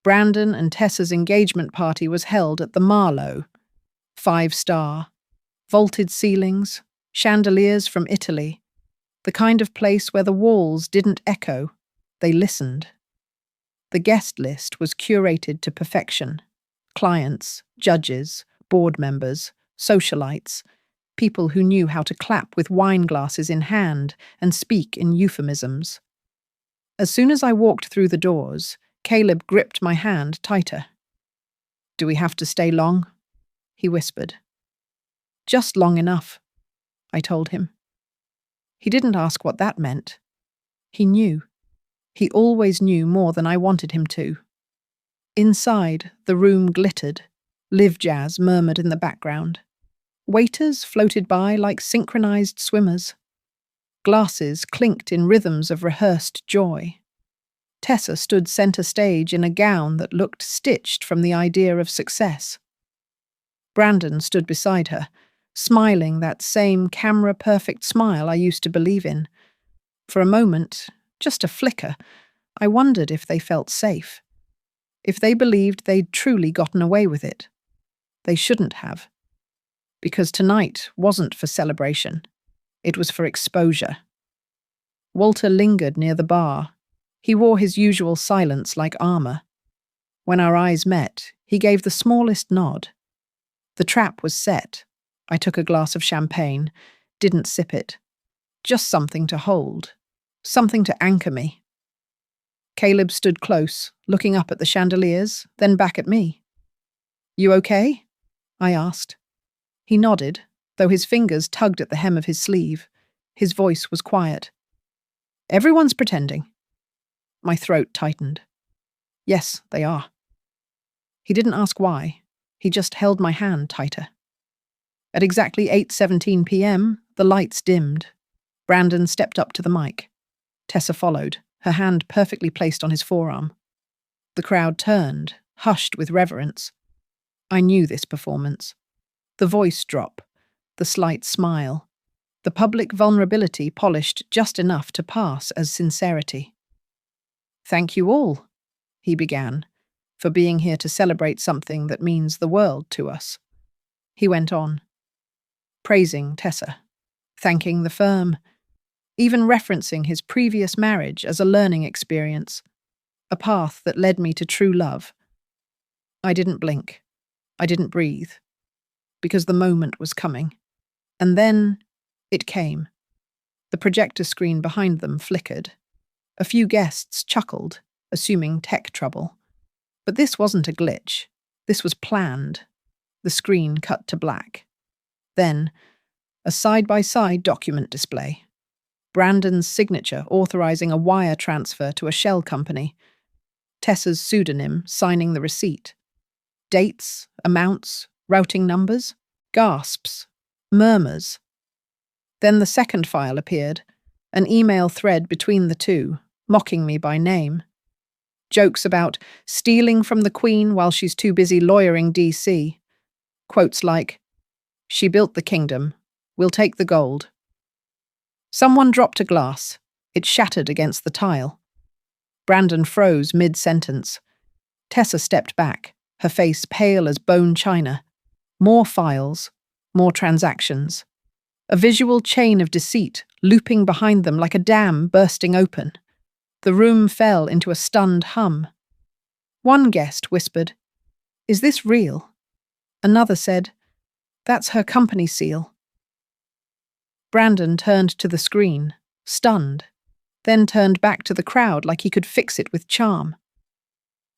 Brandon and Tessa's engagement party was held at the Marlowe, 5-star, vaulted ceilings, chandeliers from Italy, the kind of place where the walls didn't echo, they listened. The guest list was curated to perfection. Clients, judges, board members, socialites, people who knew how to clap with wine glasses in hand and speak in euphemisms. As soon as I walked through the doors, Caleb gripped my hand tighter. "Do we have to stay long?" he whispered. "Just long enough." I told him. He didn't ask what that meant. He knew. He always knew more than I wanted him to. Inside, the room glittered. Live jazz murmured in the background. Waiters floated by like synchronized swimmers. Glasses clinked in rhythms of rehearsed joy. Tessa stood center stage in a gown that looked stitched from the idea of success. Brandon stood beside her, smiling that same camera-perfect smile I used to believe in. For a moment, just a flicker, I wondered if they felt safe. If they believed they'd truly gotten away with it. They shouldn't have. Because tonight wasn't for celebration. It was for exposure. Walter lingered near the bar. He wore his usual silence like armor. When our eyes met, he gave the smallest nod. The trap was set. I took a glass of champagne, didn't sip it. Just something to hold. Something to anchor me. Caleb stood close, looking up at the chandeliers, then back at me. "You okay?" I asked. He nodded, though his fingers tugged at the hem of his sleeve. His voice was quiet. "Everyone's pretending." My throat tightened. "Yes, they are." He didn't ask why. He just held my hand tighter. At exactly 8:17 p.m., the lights dimmed. Brandon stepped up to the mic. Tessa followed, her hand perfectly placed on his forearm. The crowd turned, hushed with reverence. I knew this performance. The voice drop, the slight smile, the public vulnerability polished just enough to pass as sincerity. "Thank you all," he began, "for being here to celebrate something that means the world to us." He went on, praising Tessa, thanking the firm, even referencing his previous marriage as a learning experience, a path that led me to true love. I didn't blink. I didn't breathe. Because the moment was coming. And then it came. The projector screen behind them flickered. A few guests chuckled, assuming tech trouble. But this wasn't a glitch. This was planned. The screen cut to black. Then, a side-by-side document display. Brandon's signature authorizing a wire transfer to a shell company. Tessa's pseudonym signing the receipt. Dates, amounts, routing numbers, gasps, murmurs. Then the second file appeared, an email thread between the two, mocking me by name. Jokes about stealing from the Queen while she's too busy lawyering DC. Quotes like, "She built the kingdom. We'll take the gold." Someone dropped a glass. It shattered against the tile. Brandon froze mid-sentence. Tessa stepped back, her face pale as bone china. More files, more transactions. A visual chain of deceit looping behind them like a dam bursting open. The room fell into a stunned hum. One guest whispered, "Is this real?" Another said, "That's her company seal." Brandon turned to the screen, stunned, then turned back to the crowd like he could fix it with charm.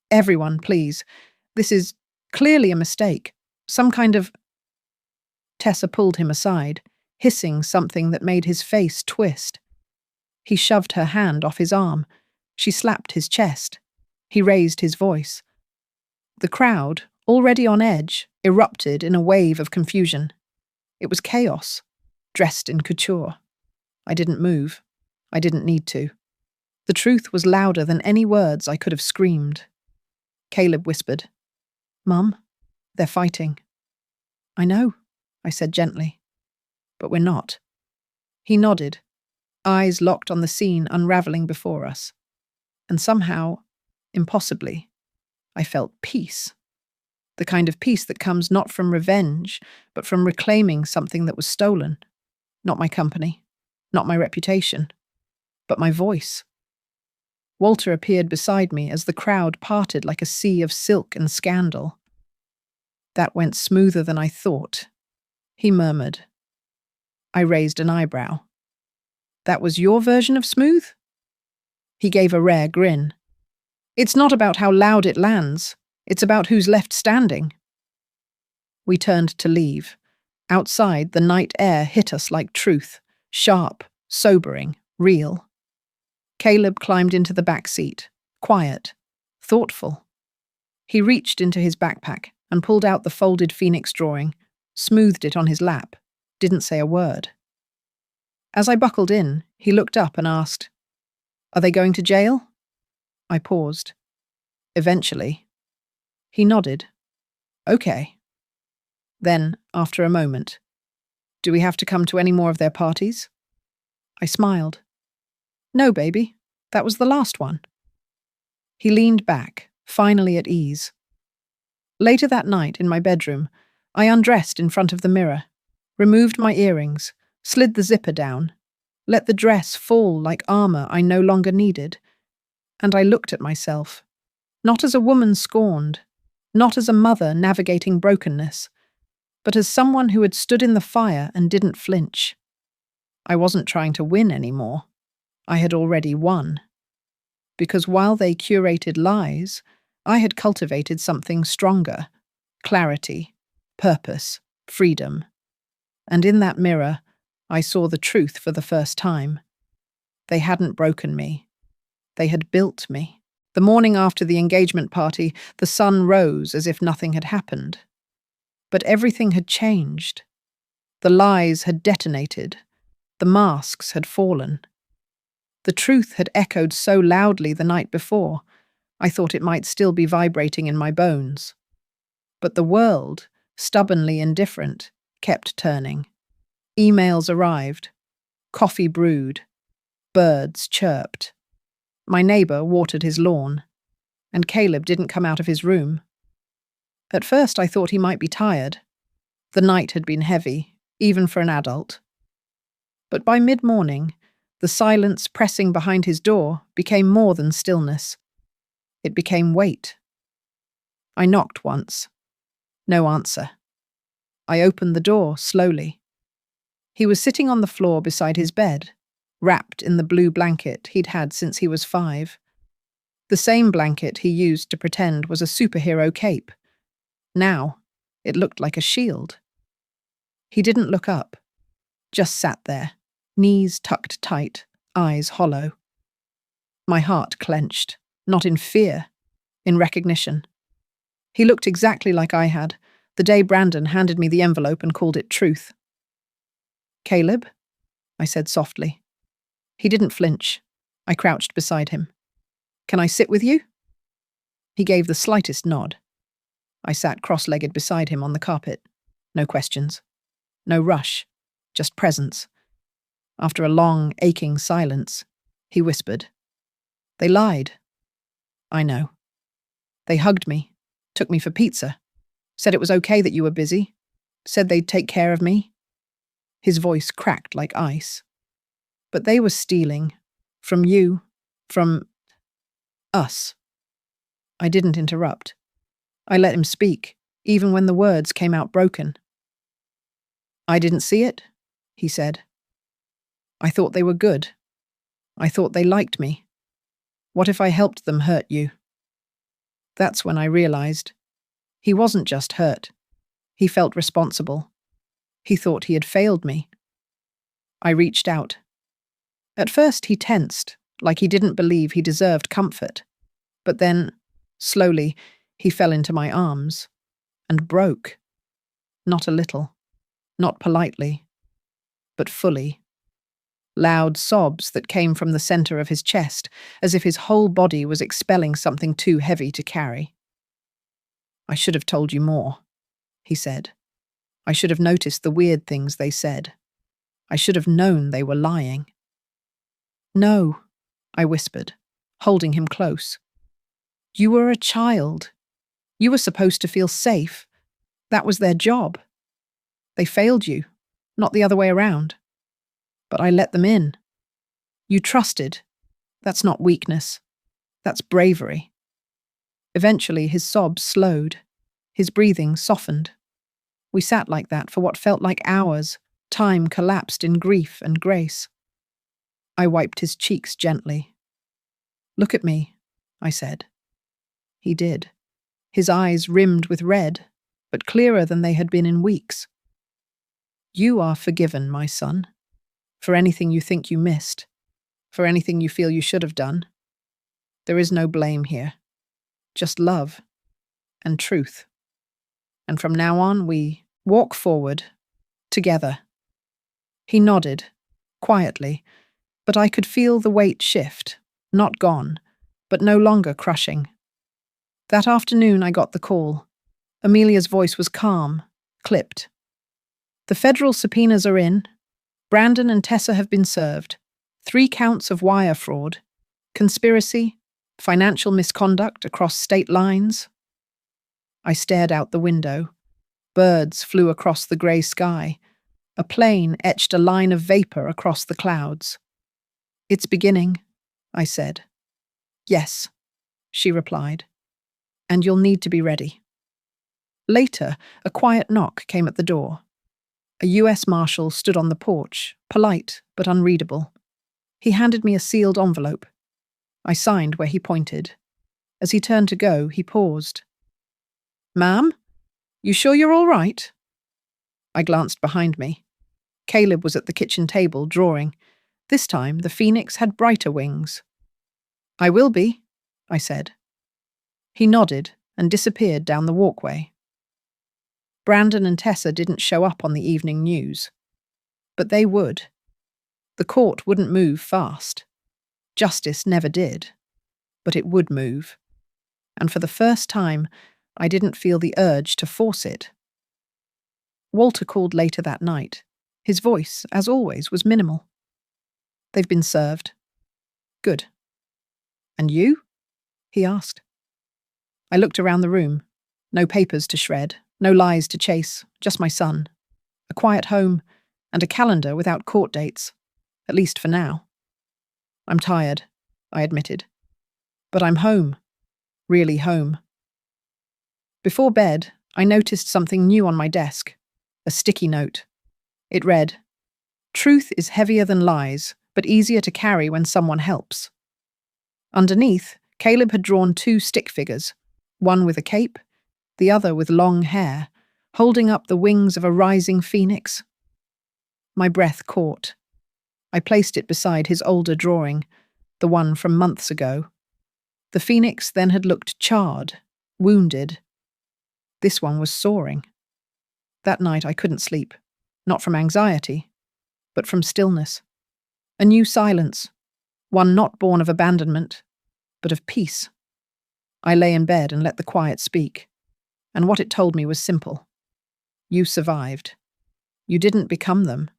"Everyone, please. This is clearly a mistake. Some kind of—" Tessa pulled him aside, hissing something that made his face twist. He shoved her hand off his arm. She slapped his chest. He raised his voice. The crowd, already on edge, erupted in a wave of confusion. It was chaos, dressed in couture. I didn't move. I didn't need to. The truth was louder than any words I could have screamed. Caleb whispered, "Mum, they're fighting." "I know," I said gently. "But we're not." He nodded, eyes locked on the scene unraveling before us. And somehow, impossibly, I felt peace. The kind of peace that comes not from revenge, but from reclaiming something that was stolen. Not my company, not my reputation, but my voice. Walter appeared beside me as the crowd parted like a sea of silk and scandal. "That went smoother than I thought," he murmured. I raised an eyebrow. "That was your version of smooth?" He gave a rare grin. "It's not about how loud it lands. It's about who's left standing." We turned to leave. Outside, the night air hit us like truth, sharp, sobering, real. Caleb climbed into the back seat, quiet, thoughtful. He reached into his backpack and pulled out the folded Phoenix drawing, smoothed it on his lap, didn't say a word. As I buckled in, he looked up and asked, "Are they going to jail?" I paused. "Eventually." He nodded. "Okay." Then, after a moment, "Do we have to come to any more of their parties?" I smiled. "No, baby. That was the last one." He leaned back, finally at ease. Later that night, in my bedroom, I undressed in front of the mirror, removed my earrings, slid the zipper down, let the dress fall like armor I no longer needed, and I looked at myself, not as a woman scorned, not as a mother navigating brokenness, but as someone who had stood in the fire and didn't flinch. I wasn't trying to win anymore. I had already won. Because while they curated lies, I had cultivated something stronger: clarity, purpose, freedom. And in that mirror, I saw the truth for the first time. They hadn't broken me. They had built me. The morning after the engagement party, the sun rose as if nothing had happened. But everything had changed. The lies had detonated. The masks had fallen. The truth had echoed so loudly the night before, I thought it might still be vibrating in my bones. But the world, stubbornly indifferent, kept turning. Emails arrived. Coffee brewed. Birds chirped. My neighbour watered his lawn. And Caleb didn't come out of his room. At first I thought he might be tired. The night had been heavy, even for an adult. But by mid-morning, the silence pressing behind his door became more than stillness. It became weight. I knocked once. No answer. I opened the door slowly. He was sitting on the floor beside his bed, wrapped in the blue blanket he'd had since he was 5. The same blanket he used to pretend was a superhero cape. Now, it looked like a shield. He didn't look up, just sat there, knees tucked tight, eyes hollow. My heart clenched, not in fear, in recognition. He looked exactly like I had, the day Brandon handed me the envelope and called it truth. "Caleb?" I said softly. He didn't flinch. I crouched beside him. "Can I sit with you?" He gave the slightest nod. I sat cross-legged beside him on the carpet. No questions. No rush. Just presence. After a long, aching silence, he whispered, "They lied." "I know." "They hugged me, took me for pizza, said it was okay that you were busy, said they'd take care of me." His voice cracked like ice. "But they were stealing. From you. From us." I didn't interrupt. I let him speak, even when the words came out broken. "I didn't see it," he said. "I thought they were good. I thought they liked me. What if I helped them hurt you?" That's when I realized. He wasn't just hurt. He felt responsible. He thought he had failed me. I reached out. At first he tensed, like he didn't believe he deserved comfort. But then, slowly, he fell into my arms. And broke. Not a little. Not politely. But fully. Loud sobs that came from the center of his chest, as if his whole body was expelling something too heavy to carry. "I should have told you more," he said. "I should have noticed the weird things they said. I should have known they were lying." "No," I whispered, holding him close. "You were a child. You were supposed to feel safe. That was their job. They failed you, not the other way around. But I let them in. You trusted. That's not weakness. That's bravery." Eventually, his sobs slowed. His breathing softened. We sat like that for what felt like hours. Time collapsed in grief and grace. I wiped his cheeks gently. "Look at me," I said. He did. His eyes rimmed with red, but clearer than they had been in weeks. You are forgiven, my son, for anything you think you missed, for anything you feel you should have done. There is no blame here, just love and truth. And from now on, we walk forward together. He nodded, quietly, but I could feel the weight shift, not gone, but no longer crushing. That afternoon I got the call. Amelia's voice was calm, clipped. The federal subpoenas are in. Brandon and Tessa have been served. 3 counts of wire fraud, conspiracy, financial misconduct across state lines. I stared out the window. Birds flew across the grey sky. A plane etched a line of vapor across the clouds. It's beginning, I said. Yes, she replied. And you'll need to be ready. Later, a quiet knock came at the door. A US Marshal stood on the porch, polite but unreadable. He handed me a sealed envelope. I signed where he pointed. As he turned to go, he paused. Ma'am, you sure you're all right? I glanced behind me. Caleb was at the kitchen table, drawing. This time, the phoenix had brighter wings. I will be, I said. He nodded and disappeared down the walkway. Brandon and Tessa didn't show up on the evening news. But they would. The court wouldn't move fast. Justice never did. But it would move. And for the first time, I didn't feel the urge to force it. Walter called later that night. His voice, as always, was minimal. They've been served. Good. And you? He asked. I looked around the room. No papers to shred, no lies to chase, just my son. A quiet home, and a calendar without court dates, at least for now. I'm tired, I admitted. But I'm home. Really home. Before bed, I noticed something new on my desk. A sticky note. It read, "Truth is heavier than lies, but easier to carry when someone helps." Underneath, Caleb had drawn 2 stick figures, one with a cape, the other with long hair, holding up the wings of a rising phoenix. My breath caught. I placed it beside his older drawing, the one from months ago. The phoenix then had looked charred, wounded. This one was soaring. That night I couldn't sleep, not from anxiety, but from stillness. A new silence, one not born of abandonment, but of peace. I lay in bed and let the quiet speak, and what it told me was simple. You survived. You didn't become them.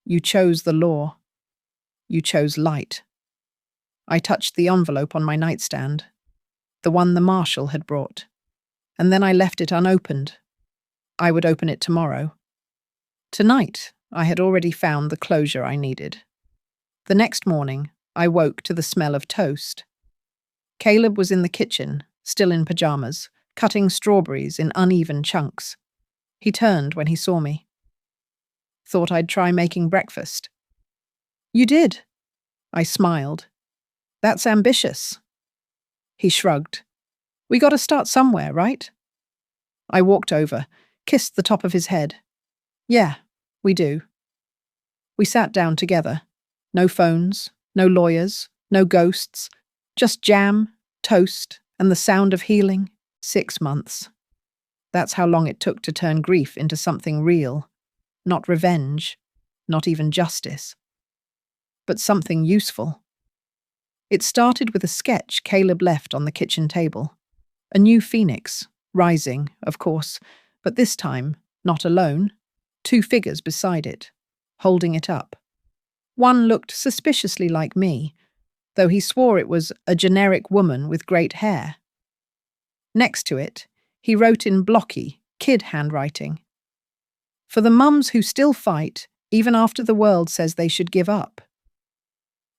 You chose the law. You chose light. I touched the envelope on my nightstand, the one the marshal had brought, and then I left it unopened. I would open it tomorrow. Tonight, I had already found the closure I needed. The next morning, I woke to the smell of toast. Caleb was in the kitchen, still in pajamas, cutting strawberries in uneven chunks. He turned when he saw me. Thought I'd try making breakfast. You did. I smiled. That's ambitious. He shrugged. We gotta start somewhere, right? I walked over, kissed the top of his head. Yeah, we do. We sat down together. No phones, no lawyers, no ghosts, just jam, toast, and the sound of healing. 6 months. That's how long it took to turn grief into something real. Not revenge, not even justice. But something useful. It started with a sketch Caleb left on the kitchen table. A new phoenix, rising, of course, but this time, not alone. 2 figures beside it, holding it up. One looked suspiciously like me, though he swore it was a generic woman with great hair. Next to it, he wrote in blocky, kid handwriting. For the mums who still fight, even after the world says they should give up.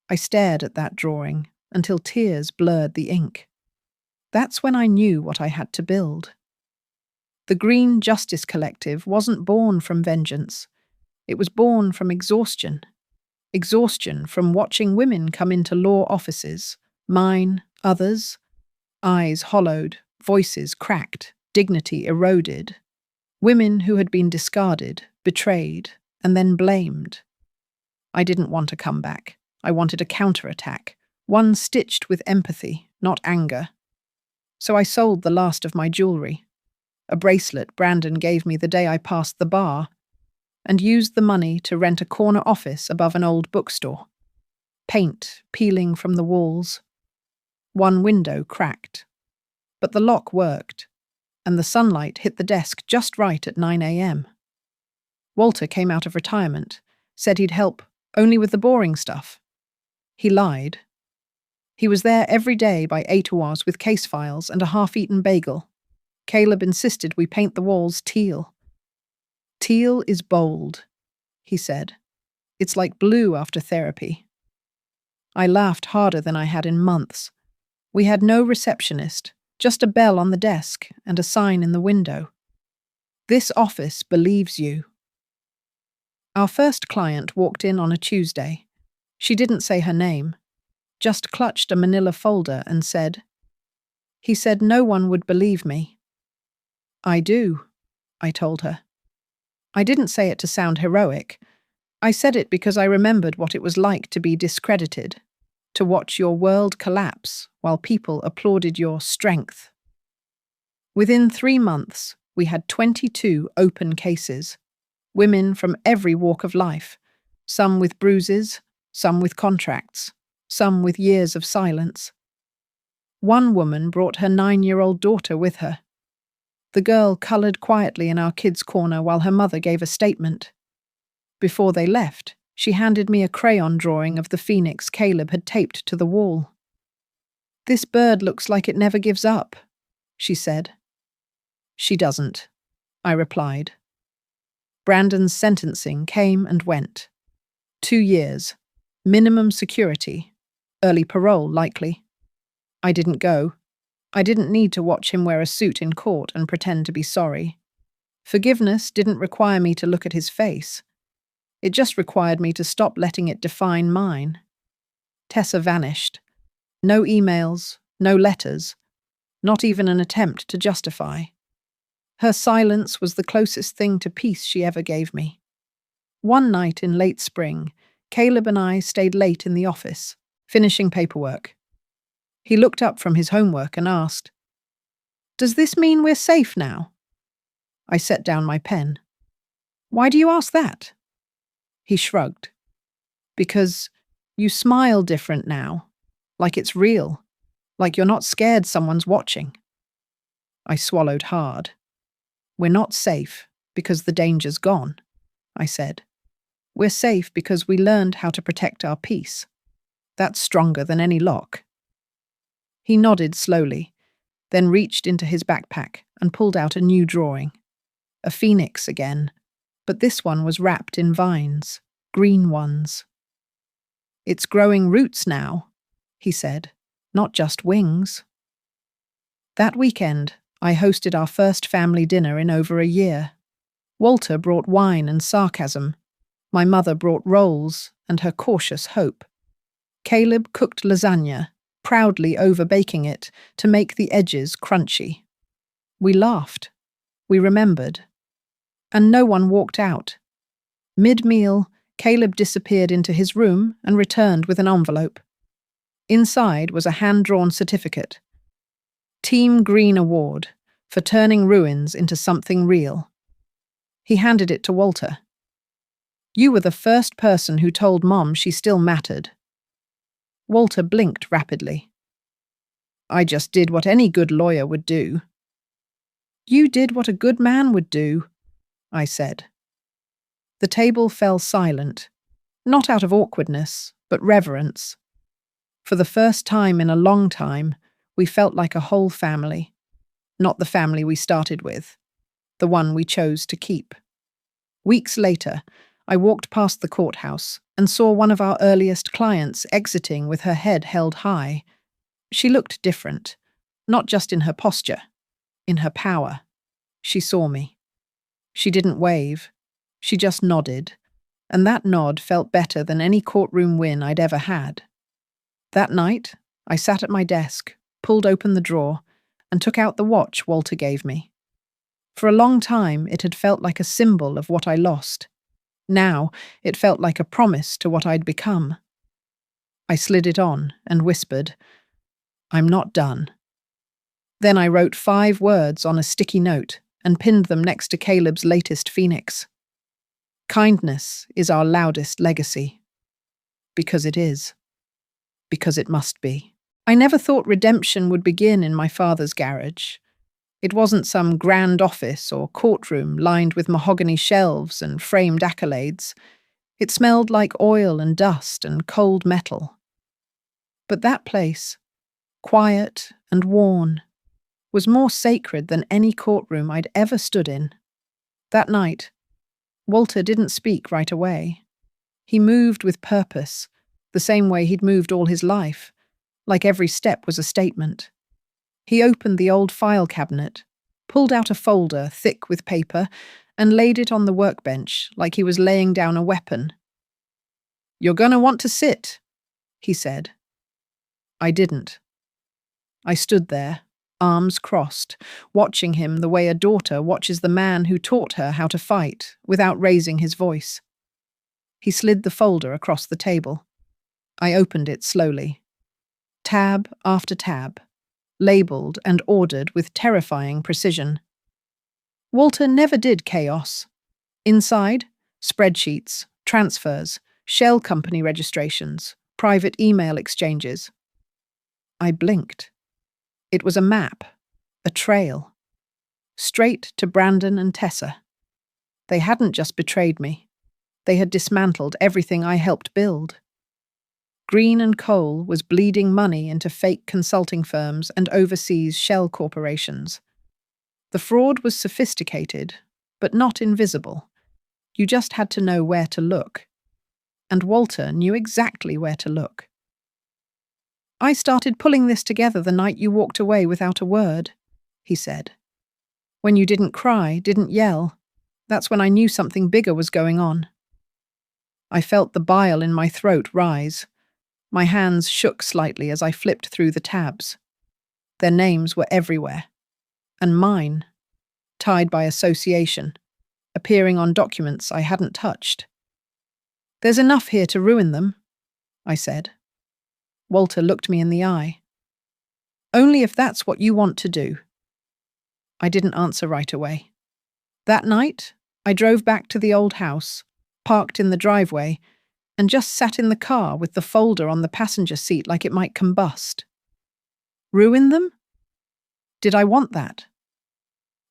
I stared at that drawing until tears blurred the ink. That's when I knew what I had to build. The Green Justice Collective wasn't born from vengeance. It was born from exhaustion. Exhaustion from watching women come into law offices, mine, others, eyes hollowed, voices cracked, dignity eroded. Women who had been discarded, betrayed, and then blamed. I didn't want a comeback. I wanted a counterattack, one stitched with empathy, not anger. So I sold the last of my jewelry, a bracelet Brandon gave me the day I passed the bar, and used the money to rent a corner office above an old bookstore. Paint peeling from the walls. One window cracked. But the lock worked, and the sunlight hit the desk just right at 9 a.m. Walter came out of retirement, said he'd help only with the boring stuff. He lied. He was there every day by 8 hours with case files and a half-eaten bagel. Caleb insisted we paint the walls teal. Teal is bold, he said. It's like blue after therapy. I laughed harder than I had in months. We had no receptionist, just a bell on the desk and a sign in the window. This office believes you. Our first client walked in on a Tuesday. She didn't say her name, just clutched a manila folder and said, "He said no one would believe me." "I do," I told her. I didn't say it to sound heroic. I said it because I remembered what it was like to be discredited, to watch your world collapse while people applauded your strength. Within 3 months, we had 22 open cases, women from every walk of life, some with bruises, some with contracts, some with years of silence. One woman brought her 9-year-old daughter with her. The girl coloured quietly in our kids' corner while her mother gave a statement. Before they left, she handed me a crayon drawing of the phoenix Caleb had taped to the wall. "This bird looks like it never gives up," she said. "She doesn't," I replied. Brandon's sentencing came and went. 2 years, minimum security, early parole likely. I didn't go. I didn't need to watch him wear a suit in court and pretend to be sorry. Forgiveness didn't require me to look at his face. It just required me to stop letting it define mine. Tessa vanished. No emails, no letters, not even an attempt to justify. Her silence was the closest thing to peace she ever gave me. One night in late spring, Caleb and I stayed late in the office, finishing paperwork. He looked up from his homework and asked, "Does this mean we're safe now?" I set down my pen. "Why do you ask that?" He shrugged. "Because you smile different now, like it's real, like you're not scared someone's watching." I swallowed hard. "We're not safe because the danger's gone," I said. "We're safe because we learned how to protect our peace. That's stronger than any lock." He nodded slowly, then reached into his backpack and pulled out a new drawing. A phoenix again, but this one was wrapped in vines, green ones. "It's growing roots now," he said, "not just wings." That weekend, I hosted our first family dinner in over a year. Walter brought wine and sarcasm. My mother brought rolls and her cautious hope. Caleb cooked lasagna, proudly over-baking it to make the edges crunchy. We laughed. We remembered. And no one walked out. Mid-meal, Caleb disappeared into his room and returned with an envelope. Inside was a hand-drawn certificate. Team Green Award for turning ruins into something real. He handed it to Walter. "You were the first person who told Mom she still mattered." Walter blinked rapidly. "I just did what any good lawyer would do." "You did what a good man would do," I said. The table fell silent, not out of awkwardness, but reverence. For the first time in a long time, we felt like a whole family. Not the family we started with, the one we chose to keep. Weeks later, I walked past the courthouse and saw one of our earliest clients exiting with her head held high. She looked different, not just in her posture, in her power. She saw me. She didn't wave. She just nodded, and that nod felt better than any courtroom win I'd ever had. That night, I sat at my desk, pulled open the drawer, and took out the watch Walter gave me. For a long time, it had felt like a symbol of what I lost. Now, it felt like a promise to what I'd become. I slid it on and whispered, "I'm not done." Then I wrote 5 words on a sticky note and pinned them next to Caleb's latest phoenix. Kindness is our loudest legacy. Because it is. Because it must be. I never thought redemption would begin in my father's garage. It wasn't some grand office or courtroom lined with mahogany shelves and framed accolades. It smelled like oil and dust and cold metal. But that place, quiet and worn, was more sacred than any courtroom I'd ever stood in. That night, Walter didn't speak right away. He moved with purpose, the same way he'd moved all his life, like every step was a statement. He opened the old file cabinet, pulled out a folder thick with paper, and laid it on the workbench like he was laying down a weapon. "You're gonna want to sit," he said. I didn't. I stood there, arms crossed, watching him the way a daughter watches the man who taught her how to fight, without raising his voice. He slid the folder across the table. I opened it slowly. Tab after tab, labelled and ordered with terrifying precision. Walter never did chaos. Inside, spreadsheets, transfers, shell company registrations, private email exchanges. I blinked. It was a map, a trail. Straight to Brandon and Tessa. They hadn't just betrayed me. They had dismantled everything I helped build. Green and Coal was bleeding money into fake consulting firms and overseas shell corporations. The fraud was sophisticated, but not invisible. You just had to know where to look. And Walter knew exactly where to look. "I started pulling this together the night you walked away without a word," he said. "When you didn't cry, didn't yell, that's when I knew something bigger was going on." I felt the bile in my throat rise. My hands shook slightly as I flipped through the tabs. Their names were everywhere. And mine, tied by association, appearing on documents I hadn't touched. "There's enough here to ruin them," I said. Walter looked me in the eye. "Only if that's what you want to do." I didn't answer right away. That night, I drove back to the old house, parked in the driveway, and just sat in the car with the folder on the passenger seat like it might combust. Ruin them? Did I want that?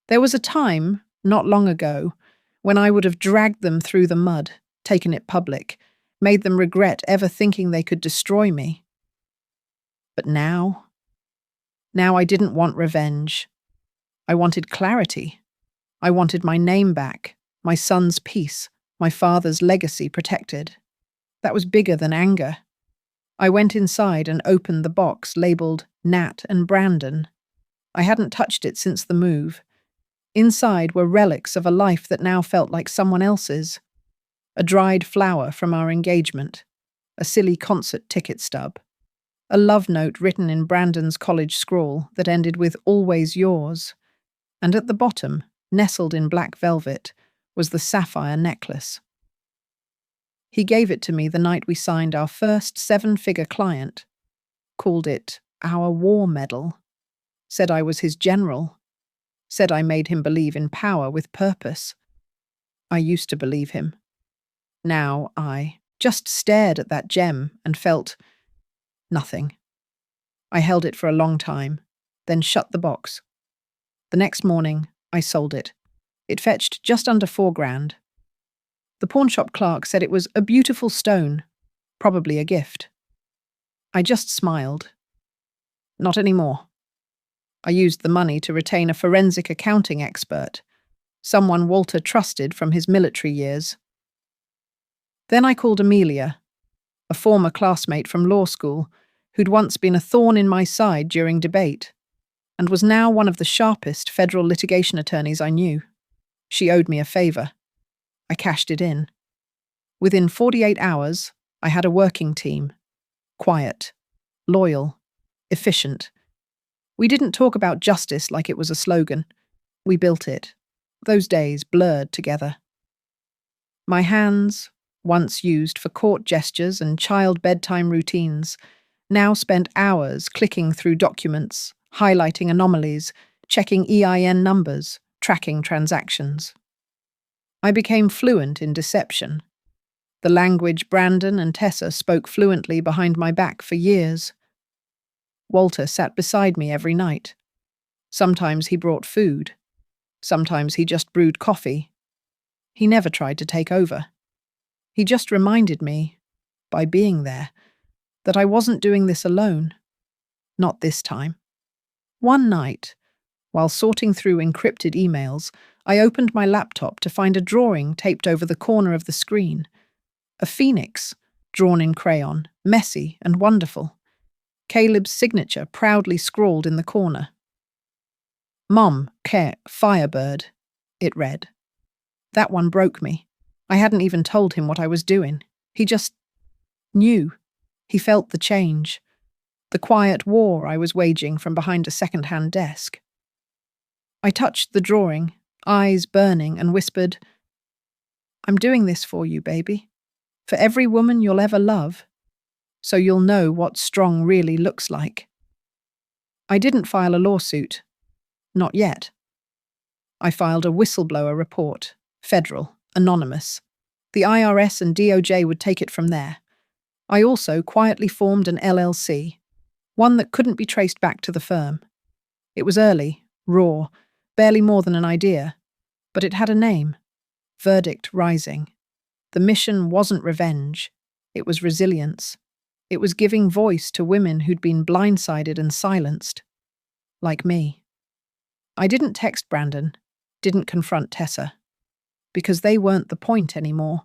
There was a time, not long ago, when I would have dragged them through the mud, taken it public, made them regret ever thinking they could destroy me. But now I didn't want revenge. I wanted clarity. I wanted my name back, my son's peace, my father's legacy protected. That was bigger than anger. I went inside and opened the box labelled Nat and Brandon. I hadn't touched it since the move. Inside were relics of a life that now felt like someone else's. A dried flower from our engagement, a silly concert ticket stub, a love note written in Brandon's college scrawl that ended with "always yours," and at the bottom, nestled in black velvet, was the sapphire necklace. He gave it to me the night we signed our first 7-figure client, called it our war medal, said I was his general, said I made him believe in power with purpose. I used to believe him. Now I just stared at that gem and felt nothing. I held it for a long time, then shut the box. The next morning, I sold it. It fetched just under $4,000. The pawnshop clerk said it was a beautiful stone, probably a gift. I just smiled. Not anymore. I used the money to retain a forensic accounting expert, someone Walter trusted from his military years. Then I called Amelia, a former classmate from law school who'd once been a thorn in my side during debate, and was now one of the sharpest federal litigation attorneys I knew. She owed me a favor. I cashed it in. Within 48 hours, I had a working team. Quiet, loyal, efficient. We didn't talk about justice like it was a slogan. We built it. Those days blurred together. My hands, once used for court gestures and child bedtime routines, now spent hours clicking through documents, highlighting anomalies, checking EIN numbers, tracking transactions. I became fluent in deception, the language Brandon and Tessa spoke fluently behind my back for years. Walter sat beside me every night. Sometimes he brought food. Sometimes he just brewed coffee. He never tried to take over. He just reminded me, by being there, that I wasn't doing this alone. Not this time. One night, while sorting through encrypted emails, I opened my laptop to find a drawing taped over the corner of the screen. A phoenix, drawn in crayon, messy and wonderful. Caleb's signature proudly scrawled in the corner. Mom, Firebird, it read. That one broke me. I hadn't even told him what I was doing. He just knew. He felt the change. The quiet war I was waging from behind a second-hand desk. I touched the drawing, eyes burning, and whispered, I'm doing this for you, baby. For every woman you'll ever love. So you'll know what strong really looks like. I didn't file a lawsuit. Not yet. I filed a whistleblower report, federal, anonymous. The IRS and DOJ would take it from there. I also quietly formed an LLC, one that couldn't be traced back to the firm. It was early, raw, barely more than an idea, but it had a name, Verdict Rising. The mission wasn't revenge, it was resilience. It was giving voice to women who'd been blindsided and silenced. Like me. I didn't text Brandon, didn't confront Tessa. Because they weren't the point anymore.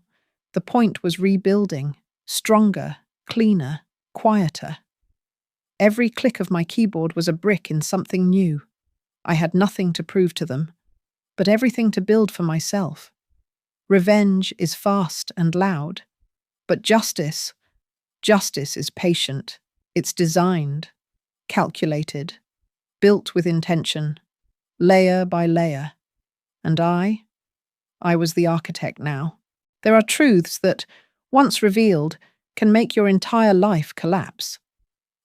The point was rebuilding, stronger, cleaner, quieter. Every click of my keyboard was a brick in something new. I had nothing to prove to them, but everything to build for myself. Revenge is fast and loud, but justice is patient. It's designed, calculated, built with intention, layer by layer. And I was the architect now. There are truths that, once revealed, can make your entire life collapse.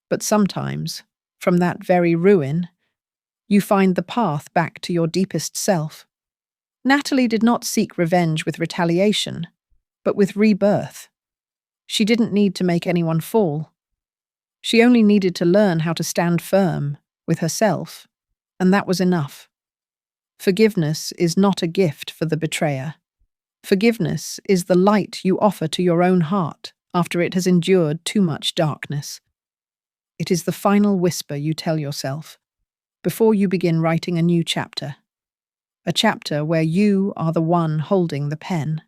But sometimes, from that very ruin, you find the path back to your deepest self. Natalie did not seek revenge with retaliation, but with rebirth. She didn't need to make anyone fall. She only needed to learn how to stand firm with herself, and that was enough. Forgiveness is not a gift for the betrayer. Forgiveness is the light you offer to your own heart after it has endured too much darkness. It is the final whisper you tell yourself before you begin writing a new chapter. A chapter where you are the one holding the pen.